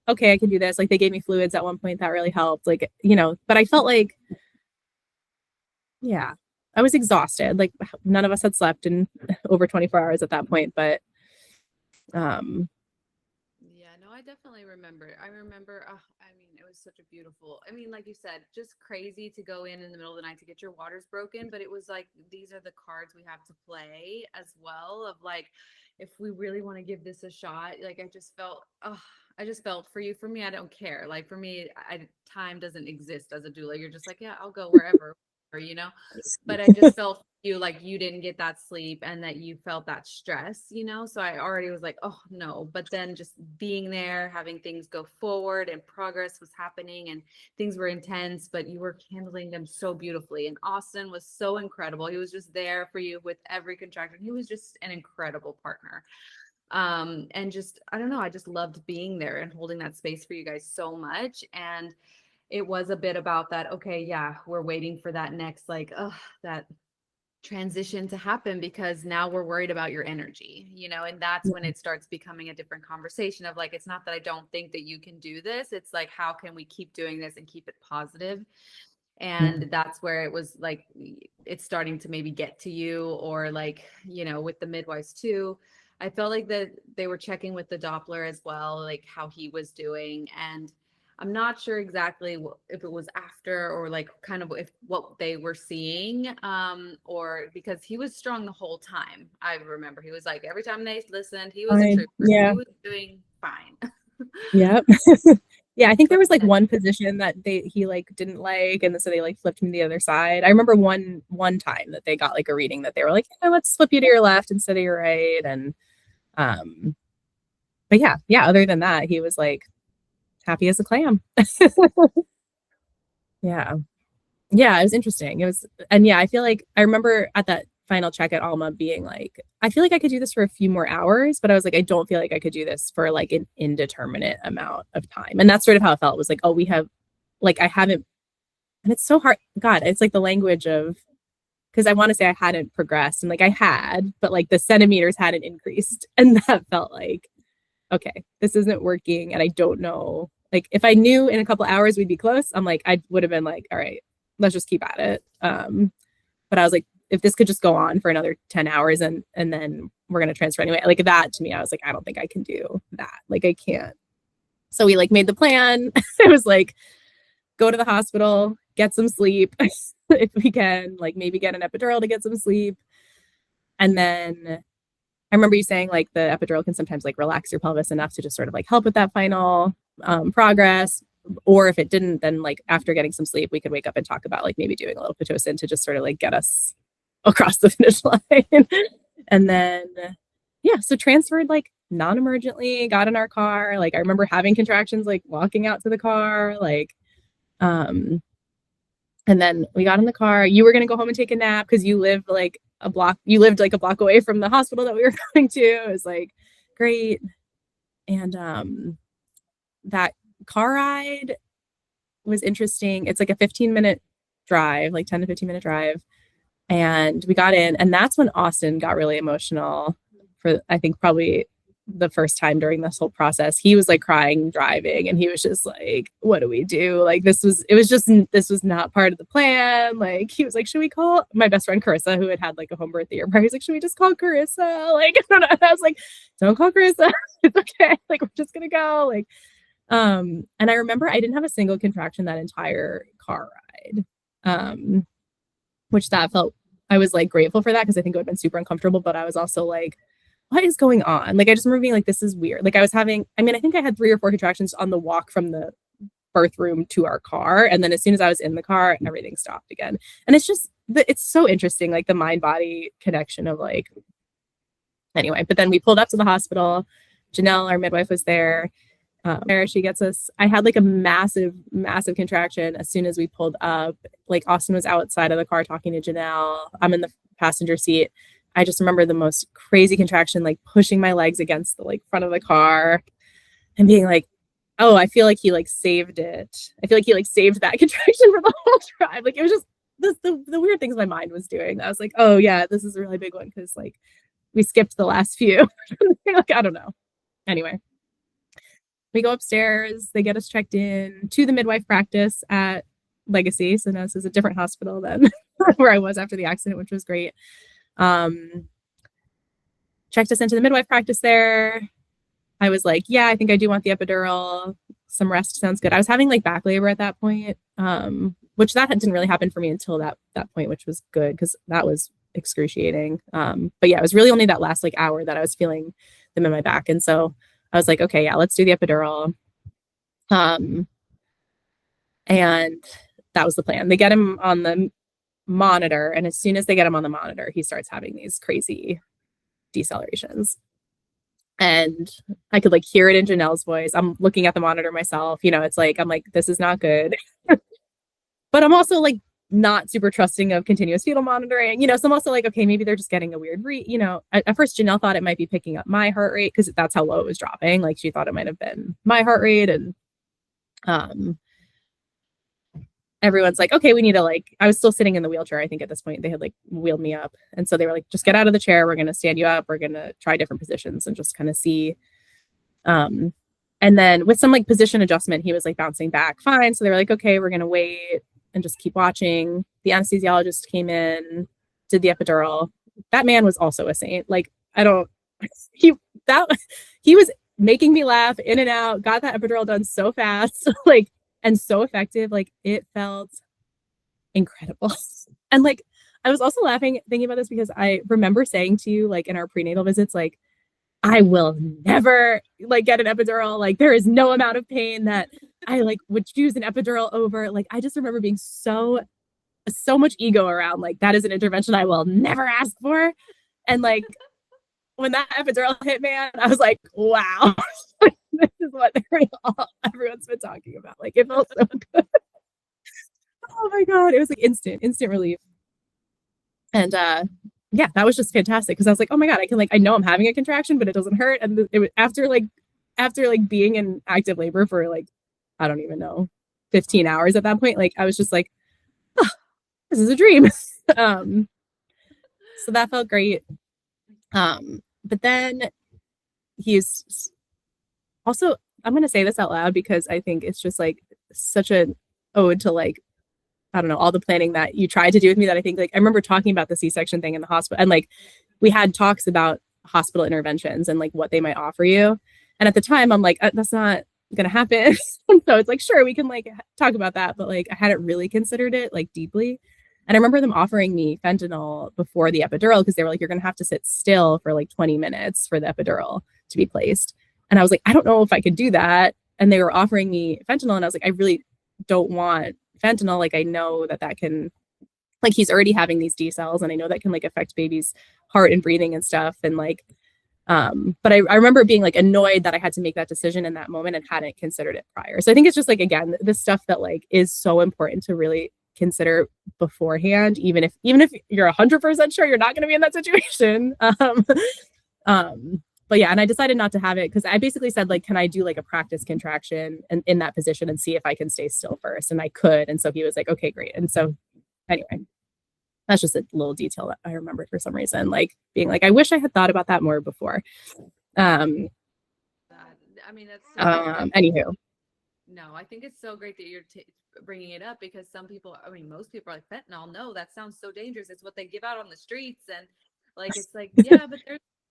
okay, I can do this. Like, they gave me fluids at one point that really helped. Like, but I felt like, yeah, I was exhausted. Like, none of us had slept in over 24 hours at that point, but um Yeah, no, I definitely remember. I remember, I mean, it was such a beautiful, I mean, like you said, just crazy to go in the middle of the night to get your waters broken. But it was like, these are the cards we have to play as well. Of like, if we really want to give this a shot, like, I just felt for you. For me, I don't care. Like, for me, time doesn't exist as a doula. You're just like, yeah, I'll go wherever, but I just felt you like you didn't get that sleep and that you felt that stress. So I already was like, oh no. But then just being there, having things go forward and progress was happening and things were intense, but you were handling them so beautifully. And Austin was so incredible. He was just there for you with every contraction. He was just an incredible partner. And just, I don't know, I just loved being there and holding that space for you guys so much. And it was a bit about that, okay, yeah, we're waiting for that next, like, that transition to happen, because now we're worried about your energy, and that's when it starts becoming a different conversation of like, it's not that I don't think that you can do this. It's like, how can we keep doing this and keep it positive? Yeah. And that's where it was like, it's starting to maybe get to you, or like, with the midwives too. I felt like that they were checking with the Doppler as well, like how he was doing. And I'm not sure exactly if it was after, or like kind of if what they were seeing, or because he was strong the whole time. I remember he was like, every time they listened, he was a Fine. trooper. Yeah. He was doing fine. Yep. Yeah, I think there But was like one position that he like didn't like, and so they like flipped him to the other side. I remember one time that they got like a reading that they were like, yeah, let's flip you to your left instead of your right. And um, but yeah, other than that, he was like happy as a clam. Yeah. Yeah, it was interesting. It was, and yeah, I feel like I remember at that final check at Alma being like, I feel like I could do this for a few more hours, but I was like, I don't feel like I could do this for like an indeterminate amount of time. And that's sort of how it felt. It was like, oh, we have, like, I haven't, and it's so hard. God, it's like the language of, because I want to say I hadn't progressed, and like I had, but like the centimeters hadn't increased. And that felt like, okay, this isn't working. And I don't know. Like, if I knew in a couple hours we'd be close, I'm like, I would have been like, all right, let's just keep at it. But I was like, if this could just go on for another 10 hours and then we're going to transfer anyway, like that to me, I was like, I don't think I can do that. Like, I can't. So we like made the plan. It was like, go to the hospital, get some sleep if we can, like maybe get an epidural to get some sleep. And then I remember you saying like the epidural can sometimes like relax your pelvis enough to just sort of like help with that final progress. Or if it didn't, then like after getting some sleep, we could wake up and talk about like maybe doing a little Pitocin to just sort of like get us across the finish line. And then, yeah, so transferred like non-emergently, got in our car. Like I remember having contractions, like walking out to the car, like, and then we got in the car. You were going to go home and take a nap because you lived like a block away from the hospital that we were going to. It was like, great. And that car ride was interesting. It's like a 15-minute drive, like 10 to 15-minute drive. And we got in, and that's when Austin got really emotional for, I think, probably the first time during this whole process. He was like crying driving, and he was just like, what do we do? Like, this was not part of the plan. Like, he was like, should we call my best friend Carissa, who had like a home birth the year prior? He's like, should we just call Carissa? Like, I don't know. And I was like, don't call Carissa. It's okay. Like, we're just gonna go. Like, and I remember I didn't have a single contraction that entire car ride. Which that felt, I was like grateful for that, because I think it would have been super uncomfortable, but I was also like, what is going on? Like, I just remember being like, this is weird. Like, I think I had 3 or 4 contractions on the walk from the birth room to our car. And then as soon as I was in the car, everything stopped again. And it's just, it's so interesting, like the mind body connection of like, anyway, but then we pulled up to the hospital. Janelle, our midwife, was there. She gets us. I had like a massive contraction as soon as we pulled up. Like, Austin was outside of the car talking to Janelle. I'm in the passenger seat. I just remember the most crazy contraction, like pushing my legs against the like front of the car and being like, oh, I feel like he like saved it. I feel like he like saved that contraction for the whole drive. Like, it was just the weird things my mind was doing. I was like, oh yeah, this is a really big one, because like we skipped the last few. Like, I don't know. Anyway. We go upstairs, they get us checked in to the midwife practice at Legacy. So now this is a different hospital than where I was after the accident, which was great. Checked us into the midwife practice there. I was like, yeah, I think I do want the epidural. Some rest sounds good. I was having like back labor at that point, which that didn't really happen for me until that point, which was good, because that was excruciating. But yeah, it was really only that last like hour that I was feeling them in my back. And so I was like, okay, yeah, let's do the epidural. And that was the plan. They get him on the monitor, and as soon as they get him on the monitor, he starts having these crazy decelerations. And I could like hear it in Janelle's voice. I'm looking at the monitor myself. It's like, I'm like, this is not good. But I'm also like not super trusting of continuous fetal monitoring, so I'm also like, okay, maybe they're just getting a weird read. At first Janelle thought it might be picking up my heart rate, because that's how low it was dropping. Like, she thought it might have been my heart rate. And everyone's like, okay, we need to like, I was still sitting in the wheelchair. I think at this point they had like wheeled me up. And so they were like, just get out of the chair. We're going to stand you up. We're going to try different positions and just kind of see. And then with some like position adjustment, he was like bouncing back fine. So they were like, okay, we're going to wait and just keep watching. The anesthesiologist came in, did the epidural. That man was also a saint. Like, he was making me laugh in and out, got that epidural done so fast, like, and so effective. Like, it felt incredible. And like, I was also laughing thinking about this because I remember saying to you, like in our prenatal visits, like, I will never like get an epidural. Like, there is no amount of pain that I like would choose an epidural over. Like, I just remember being so much ego around like, that is an intervention I will never ask for. And like, when that epidural hit, man, I was like, wow, this is what everyone's been talking about. Like, it felt so good. Oh my God. It was like instant relief. And yeah, that was just fantastic. Cause I was like, oh my God, I know I'm having a contraction, but it doesn't hurt. And it was after being in active labor for like, I don't even know, 15 hours at that point. Like, I was just like, oh, this is a dream. So that felt great. But then he's also, I'm going to say this out loud because I think it's just like such an ode to like, I don't know, all the planning that you tried to do with me that I think like, I remember talking about the C-section thing in the hospital and like, we had talks about hospital interventions and like what they might offer you. And at the time I'm like, that's not going to happen. So it's like, sure, we can like talk about that. But like, I hadn't really considered it like deeply. And I remember them offering me fentanyl before the epidural because they were like, you're going to have to sit still for like 20 minutes for the epidural to be placed. And I was like, I don't know if I could do that. And they were offering me fentanyl. And I was like, I really don't want fentanyl. Like, I know that can, like, he's already having these D cells and I know that can like affect baby's heart and breathing and stuff. And like, but I remember being like annoyed that I had to make that decision in that moment and hadn't considered it prior. So I think it's just like, again, the stuff that like is so important to really consider beforehand, even if you're 100% sure you're not going to be in that situation. But yeah, and I decided not to have it because I basically said like, can I do like a practice contraction and in that position and see if I can stay still first? And I could. And so he was like, okay, great. And so anyway, that's just a little detail that I remembered for some reason, like being like, I wish I had thought about that more before. I mean, that's so anywho. No, I think it's so great that you're bringing it up because some people, I mean, most people are like, fentanyl, no, that sounds so dangerous. It's what they give out on the streets. And like, it's like, yeah, but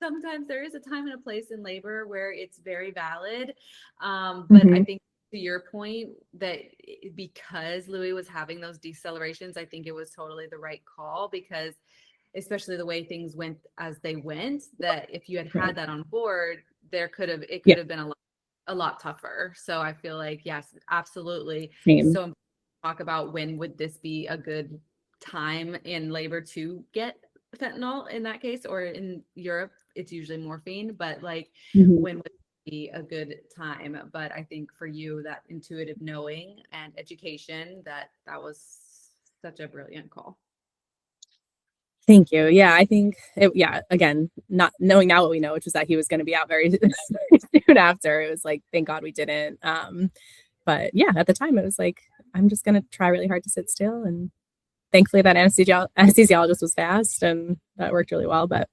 sometimes there is a time and a place in labor where it's very valid. But I think to your point that because Louis was having those decelerations, I think it was totally the right call because especially the way things went as they went, that if you had that on board, it could have been a lot tougher. So I feel like, yes, absolutely. Same. So talk about when would this be a good time in labor to get fentanyl in that case, or in Europe, it's usually morphine, but like when would be a good time? But I think for you, that intuitive knowing and education, that was such a brilliant call. Thank you. Yeah, I think again, not knowing now what we know, which is that he was going to be out very soon after. It was like, thank God we didn't. But yeah, at the time it was like, I'm just going to try really hard to sit still. And thankfully that anesthesiologist was fast and that worked really well. But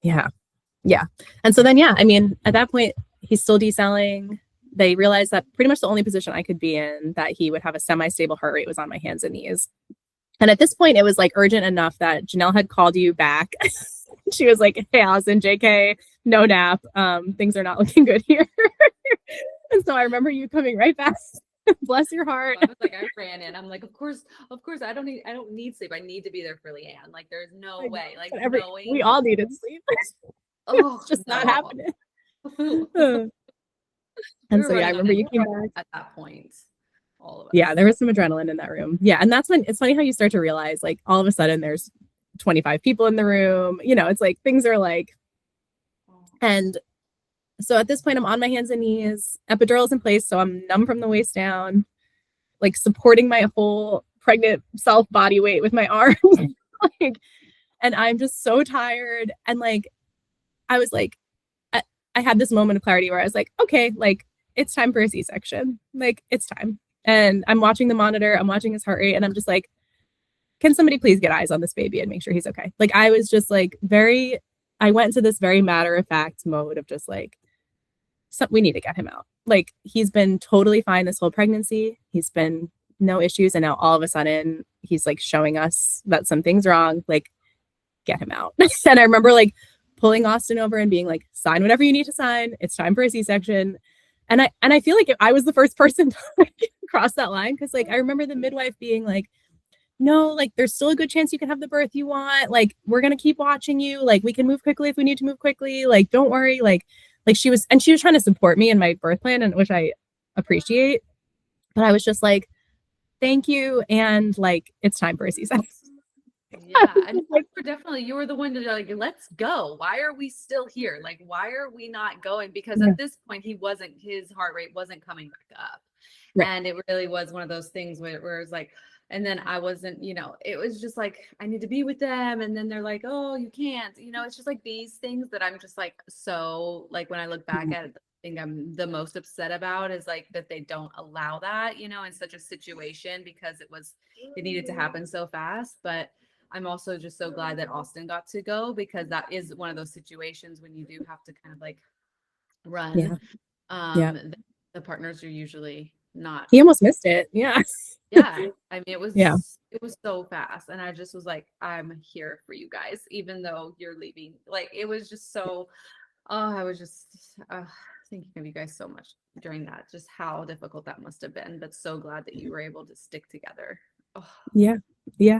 yeah. And so then, I mean, at that point, he's still decelling. They realized that pretty much the only position I could be in that he would have a semi-stable heart rate was on my hands and knees. And at this point, it was like urgent enough that Janelle had called you back. She was like, hey, Allison, JK, no nap. Things are not looking good here. And so I remember you coming right back. Bless your heart. I was like, I ran in. I'm like, of course, I don't need sleep. I need to be there for Leanne. Like, there's no way. Like, we all needed sleep. It's just not happening. And so I remember you came back at that point. All of us. Yeah, there was some adrenaline in that room. Yeah, and that's when it's funny how you start to realize, like, all of a sudden there's 25 people in the room. You know, it's like things are like, and so at this point I'm on my hands and knees, epidural's in place, so I'm numb from the waist down, like supporting my whole pregnant self body weight with my arms, like, and I'm just so tired. And like, I was like, I had this moment of clarity where I was like, okay, like it's time for a C-section. Like it's time. And I'm watching the monitor, I'm watching his heart rate, and I'm just like, can somebody please get eyes on this baby and make sure he's okay? Like, I was just like I went into this very matter of fact mode of just like, we need to get him out. Like, he's been totally fine this whole pregnancy. He's been no issues. And now all of a sudden he's like showing us that something's wrong. Like, get him out. And I remember like pulling Austin over and being like, sign whatever you need to sign. It's time for a C-section. And I feel like I was the first person to cross that line. Cause like, I remember the midwife being like, no, like there's still a good chance you can have the birth you want. Like, we're going to keep watching you. Like, we can move quickly if we need to move quickly. Like, don't worry. Like she was trying to support me in my birth plan, and which I appreciate. But I was just like, thank you. And like, it's time for a C-section. Yeah, and you were the one to be like, let's go. Why are we still here? Like, why are we not going? Because at this point, his heart rate wasn't coming back up. Right. And it really was one of those things where it was like, and then I wasn't, it was just like, I need to be with them. And then they're like, oh, you can't, it's just like these things that I'm just like, so like, when I look back at it, the thing I'm the most upset about is like that they don't allow that, in such a situation, because it needed to happen so fast. But I'm also just so glad that Austin got to go, because that is one of those situations when you do have to kind of like run. The partners are usually not. He almost missed it. Yeah. Yeah. I mean, it was so fast. And I just was like, I'm here for you guys, even though you're leaving. Like, it was just so, I was just thinking of you guys so much during that, just how difficult that must have been, but so glad that you were able to stick together. Oh. Yeah. Yeah.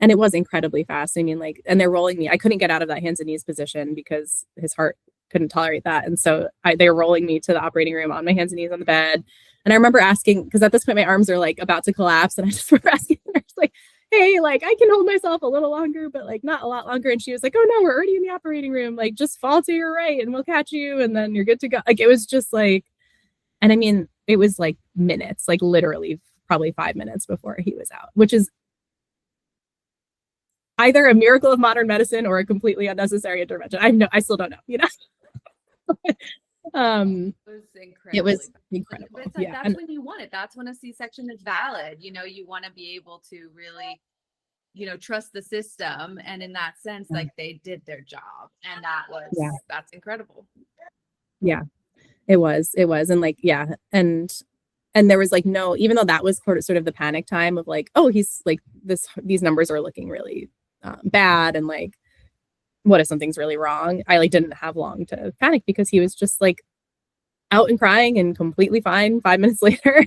And it was incredibly fast. I mean, like, and they're rolling me. I couldn't get out of that hands and knees position because his heart couldn't tolerate that. And so they were rolling me to the operating room on my hands and knees on the bed. And I remember asking, because at this point my arms are like about to collapse, and I just remember asking the nurse, like, hey, like, I can hold myself a little longer, but like not a lot longer. And she was like, oh no, we're already in the operating room. Like, just fall to your right and we'll catch you, and then you're good to go. Like, it was just like, and I mean, it was like minutes, like literally probably 5 minutes before he was out, which is either a miracle of modern medicine or a completely unnecessary intervention. I still don't know, it was incredible. But that's when you want it. That's when a C-section is valid. You want to be able to really, trust the system. And in that sense, like, they did their job, and that's incredible. Yeah, it was. And like, yeah. And there was like, no, even though that was sort of the panic time of like, oh, he's like these numbers are looking really bad, and like, what if something's really wrong? I like didn't have long to panic, because he was just like out and crying and completely fine 5 minutes later.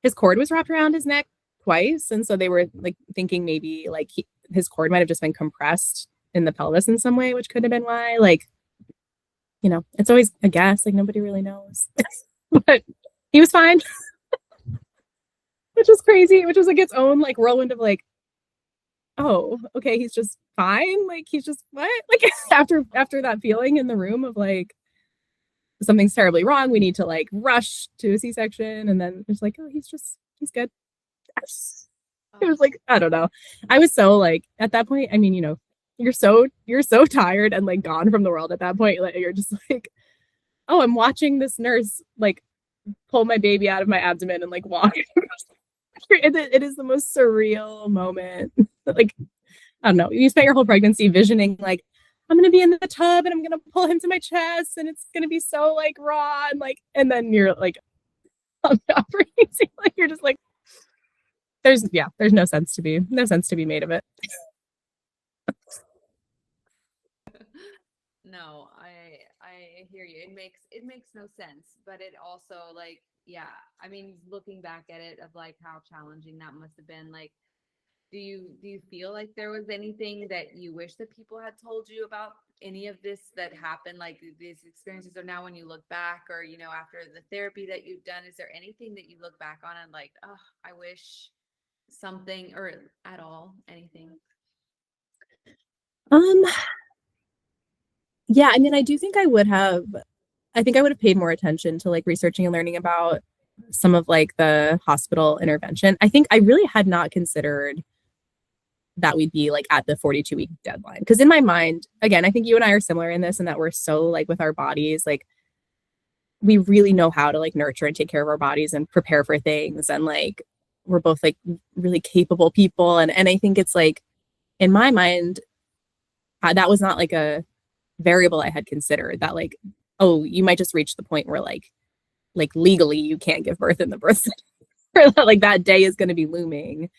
His cord was wrapped around his neck twice, and so they were like thinking maybe like his cord might have just been compressed in the pelvis in some way, which could have been why. Like, it's always a guess, like nobody really knows. But he was fine. Which was crazy, which was like its own like whirlwind of like, oh, okay, he's just fine. Like, he's just what? Like, after that feeling in the room of like, something's terribly wrong, we need to like rush to a C-section, and then it's like, oh, he's good. It was like, I don't know. I was so like, at that point, I mean, you're so tired and like gone from the world at that point. Like, you're just like, oh, I'm watching this nurse like pull my baby out of my abdomen and like walk. It is the most surreal moment. Like, I don't know. You spent your whole pregnancy visioning like, I'm gonna be in the tub and I'm gonna pull him to my chest, and it's gonna be so like raw, and like, and then you're like on the operating table, like, you're just like, there's no sense to be made of it. No, I hear you. It makes no sense, but it also like, yeah, I mean, looking back at it of like how challenging that must have been, like, do you feel like there was anything that you wish that people had told you about any of this that happened, like these experiences, or now when you look back, or, after the therapy that you've done, is there anything that you look back on and like, oh, I wish something, or at all, anything? Yeah, I mean, I think I would have paid more attention to like researching and learning about some of like the hospital intervention. I think I really had not considered that we'd be like at the 42-week deadline. Because in my mind, again, I think you and I are similar in this, and that we're so like with our bodies, like we really know how to like nurture and take care of our bodies and prepare for things. And like, we're both like really capable people. And I think it's like, in my mind, that was not like a variable I had considered, that like, oh, you might just reach the point where like legally you can't give birth in the birth center, or that like that day is going to be looming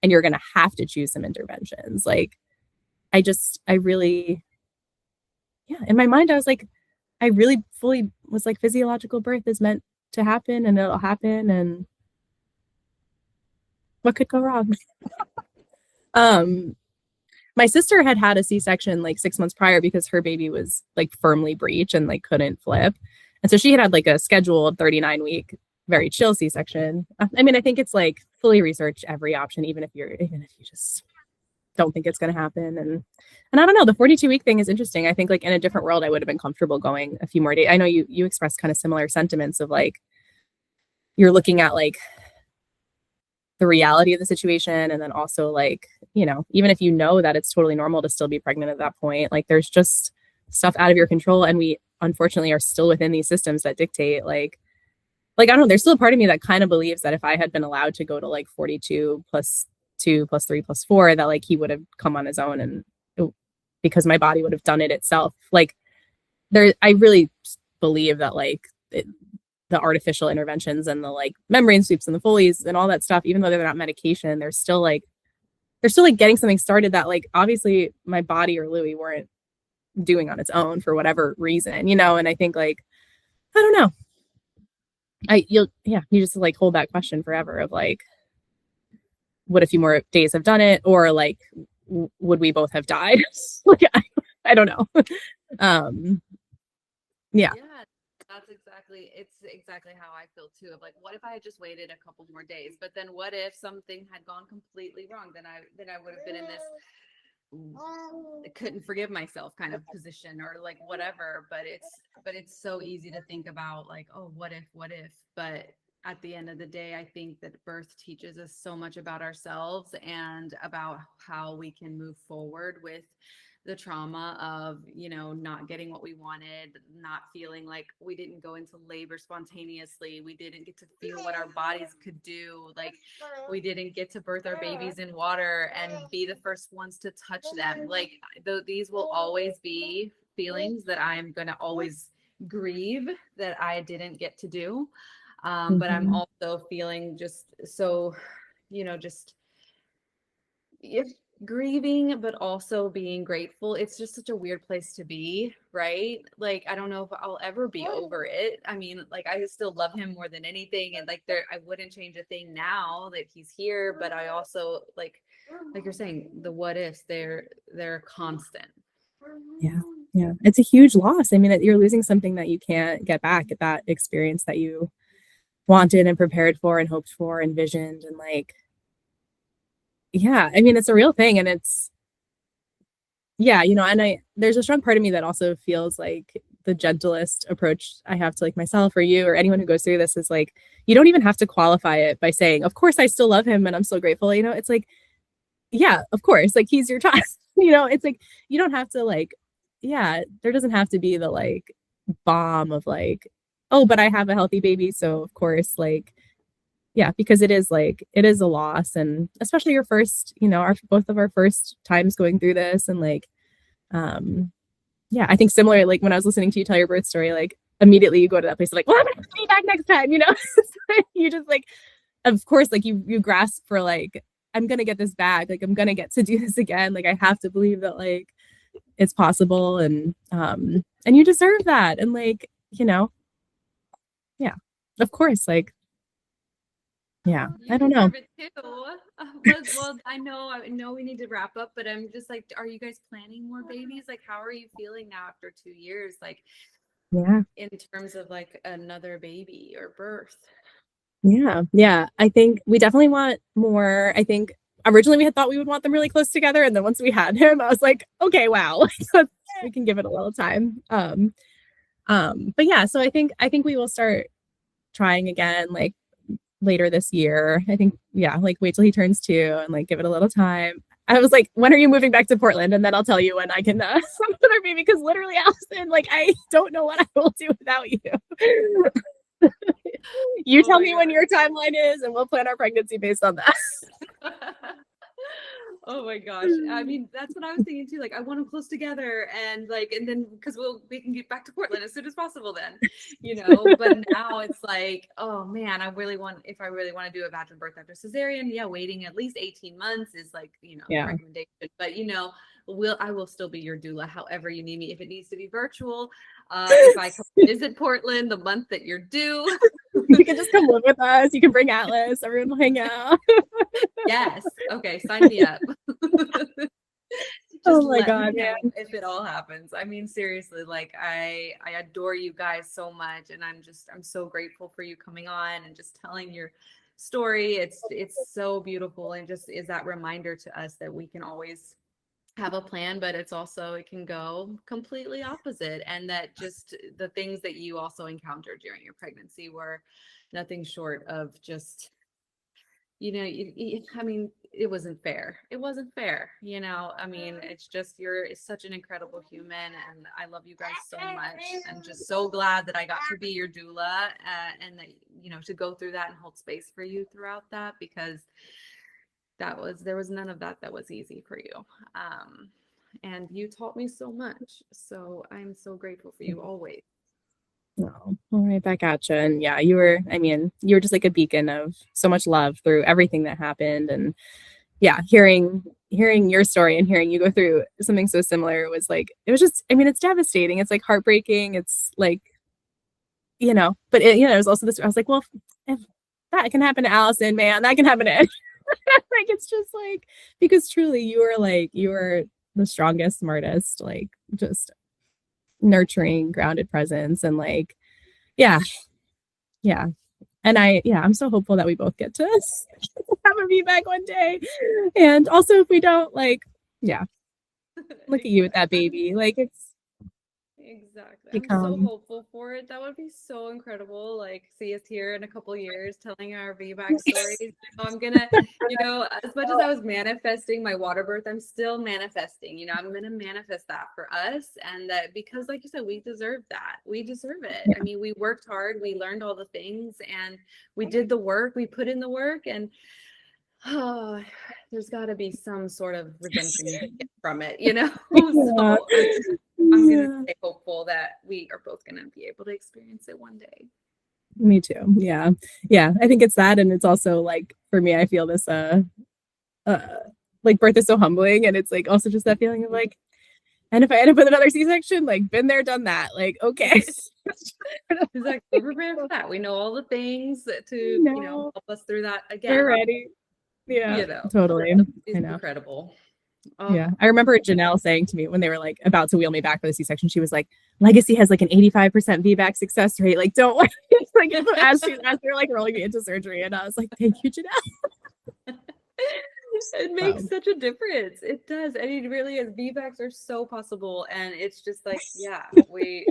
and you're going to have to choose some interventions. Like, I really, yeah, in my mind, I was like, I really fully was like, physiological birth is meant to happen and it'll happen. And what could go wrong? Um, my sister had had a C-section like 6 months prior because her baby was like firmly breech and like couldn't flip. And so she had like a scheduled 39-week, very chill C-section. I mean, I think it's like fully research every option, even if you just don't think it's going to happen. And I don't know, the 42-week thing is interesting. I think like in a different world, I would have been comfortable going a few more days. I know you expressed kind of similar sentiments of like, you're looking at like the reality of the situation. And then also like, even if you know that it's totally normal to still be pregnant at that point, like there's just stuff out of your control. And we unfortunately are still within these systems that dictate I don't know, there's still a part of me that kind of believes that if I had been allowed to go to like 42 plus 2 plus 3 plus 4, that like he would have come on his own, and because my body would have done it itself. Like I really believe that like the artificial interventions and the like membrane sweeps and the Foleys and all that stuff, even though they're not medication, they're still like getting something started that like obviously my body or Louis weren't doing on its own for whatever reason, and I think like, I don't know, you just like hold that question forever of like, would a few more days have done it, or like would we both have died? Like I don't know. Yeah. It's exactly how I feel too, of like, what if I had just waited a couple more days? But then what if something had gone completely wrong? Then I would have been in this couldn't forgive myself kind of position, or like whatever. But it's so easy to think about like, oh, what if, but at the end of the day, I think that birth teaches us so much about ourselves and about how we can move forward with the trauma of, not getting what we wanted, not feeling like we didn't go into labor spontaneously. We didn't get to feel what our bodies could do. Like we didn't get to birth our babies in water and be the first ones to touch them. Like these will always be feelings that I'm going to always grieve that I didn't get to do. But I'm also feeling just so, just grieving, but also being grateful. It's just such a weird place to be, right? Like, I don't know if I'll ever be over it. I mean, like, I still love him more than anything. And like, I wouldn't change a thing now that he's here. But I also like you're saying, the what ifs, they're constant. Yeah. It's a huge loss. I mean, you're losing something that you can't get back, that experience that you wanted and prepared for and hoped for, envisioned, and like, yeah, I mean, it's a real thing. And it's, yeah, and there's a strong part of me that also feels like the gentlest approach I have to like myself or you or anyone who goes through this is like, you don't even have to qualify it by saying, of course I still love him and I'm so grateful. It's like, yeah, of course, like he's your child. It's like, you don't have to like, yeah, there doesn't have to be the like bomb of like, oh, but I have a healthy baby, so of course, like, yeah, because it is a loss. And especially your first, both of our first times going through this. And like, yeah, I think similar, like when I was listening to you tell your birth story, like immediately you go to that place like, well, I'm gonna be back next time, you just like, of course, like you grasp for like, I'm gonna get this back, like I'm gonna get to do this again, like I have to believe that like it's possible, and you deserve that. And like, yeah, of course, like, yeah, I don't know. Well, I know we need to wrap up, but I'm just like, are you guys planning more babies? Like, how are you feeling now after 2 years? Like, yeah, in terms of like another baby or birth? Yeah. I think we definitely want more. I think originally we had thought we would want them really close together, and then once we had him, I was like, okay, wow, we can give it a little time. But yeah, so I think we will start trying again, like later this year. I think, yeah, like wait till he turns 2 and like give it a little time. I was like, when are you moving back to Portland? And then I'll tell you when I can have another baby, because literally, Allison, like, I don't know what I will do without you. You Oh tell my me when God. your timeline is, and we'll plan our pregnancy based on that. Oh my gosh. I mean, that's what I was thinking too. Like, I want them close together and like, and then because we can get back to Portland as soon as possible then, but now it's like, oh man, if I really want to do a vaginal birth after cesarean, yeah, waiting at least 18 months is like, the Yeah. recommendation. But I will still be your doula however you need me. If it needs to be virtual, if I come visit Portland the month that you're due. You can just come live with us. You can bring Atlas. Everyone will hang out. Yes. Okay. Sign me up. Oh Just my let God, me know man. if it all happens. I mean, seriously, like I adore you guys so much, and I'm so grateful for you coming on and just telling your story. It's so beautiful, and just is that reminder to us that we can always have a plan, but it can go completely opposite, and that just the things that you also encountered during your pregnancy were nothing short of just I mean, it wasn't fair. It wasn't fair. I mean, it's just you're such an incredible human, and I love you guys so much. I'm just so glad that I got to be your doula, and that to go through that and hold space for you throughout that, because there was none of that was easy for you. And you taught me so much. So I'm so grateful for you always. No, all right, back at you. And yeah, you were just like a beacon of so much love through everything that happened. And yeah, hearing your story and hearing you go through something so similar was like, it was just, I mean, it's devastating. It's like heartbreaking. It's like, but it was also this, I was like, well, if that can happen to Allison, man, that can happen to Ed. Like, it's just like, because truly you were the strongest, smartest, like just nurturing, grounded presence. And like, yeah, yeah. And I'm so hopeful that we both get to have a VBAC one day. And also, if we don't, like, yeah, look at you with that baby. Like, it's Exactly. I'm so become, hopeful for it. That would be so incredible. Like, see us here in a couple years telling our VBAC stories. I'm gonna, as much as I was manifesting my water birth, I'm still manifesting. I'm gonna manifest that for us, and that because, like you said, we deserve that. We deserve it. yeah. I mean, we worked hard, we learned all the things, and we did the work. We put in the work, and oh, there's got to be some sort of redemption you can get from it, Yeah. So I'm going to stay hopeful that we are both going to be able to experience it one day. Me too. Yeah. Yeah. I think it's that. And it's also like, for me, I feel this, like birth is so humbling. And it's like also just that feeling of like, and if I end up with another C-section, like been there, done that, like, okay. Exactly. We're prepared for that. We know all the things to, help us through that again. We're ready. Yeah, totally. It's I know. incredible. Yeah. I remember Janelle saying to me when they were like about to wheel me back for the C-section, she was like, Legacy has like an 85% VBAC success rate. Like, don't worry. Like, as they're like rolling me into surgery. And I was like, thank you, Janelle. It makes such a difference. It does. And it really is. VBACs are so possible. And it's just like, yeah, we're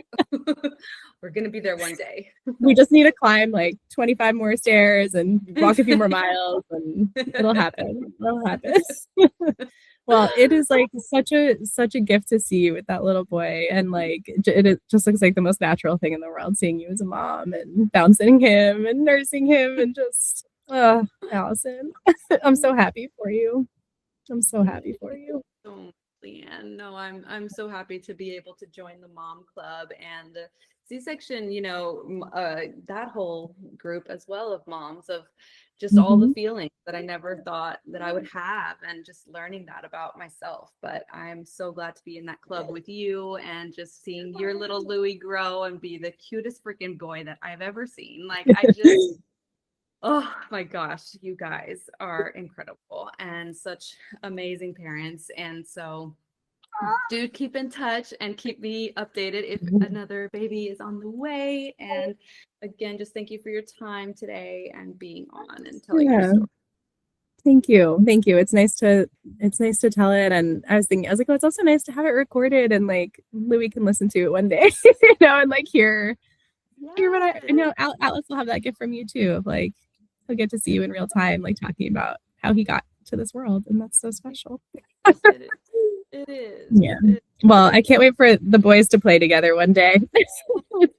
going to be there one day. We just need to climb like 25 more stairs and walk a few more miles, and it'll happen. It'll happen. Well, it is like such a gift to see you with that little boy. And like, it just looks like the most natural thing in the world, seeing you as a mom and bouncing him and nursing him and just, Allison, I'm so happy for you. I'm so happy for you. Oh, Leanne. No, I'm so happy to be able to join the mom club and the C-section, that whole group as well of moms, of just all the feelings that I never thought that I would have, and just learning that about myself. But I'm so glad to be in that club with you, and just seeing your little Louie grow and be the cutest freaking boy that I've ever seen. Like, oh my gosh, you guys are incredible and such amazing parents. And so do keep in touch and keep me updated if another baby is on the way. And again, just thank you for your time today and being on and telling your story. Thank you. Thank you. It's nice to tell it. And I was like, oh, it's also nice to have it recorded and like Louis can listen to it one day, and like hear what Atlas will have that gift from you too, of like, he'll get to see you in real time, like talking about how he got to this world. And that's so special. It is. It is. Yeah. It is. Well, I can't wait for the boys to play together one day. It's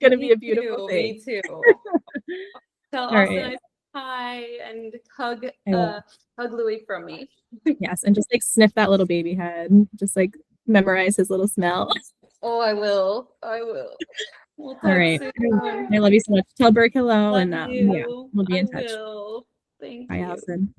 gonna be a beautiful thing. Me too. Tell All Austin right. I said hi and hug I will. hug Louis from me. Yes, and just like sniff that little baby head. Just like memorize his little smell. Oh, I will. I will. We'll All talk right. soon. I love you so much. Tell Burke hello, Love and yeah, you. we'll be I in touch. will. Thank Bye, you. Allison.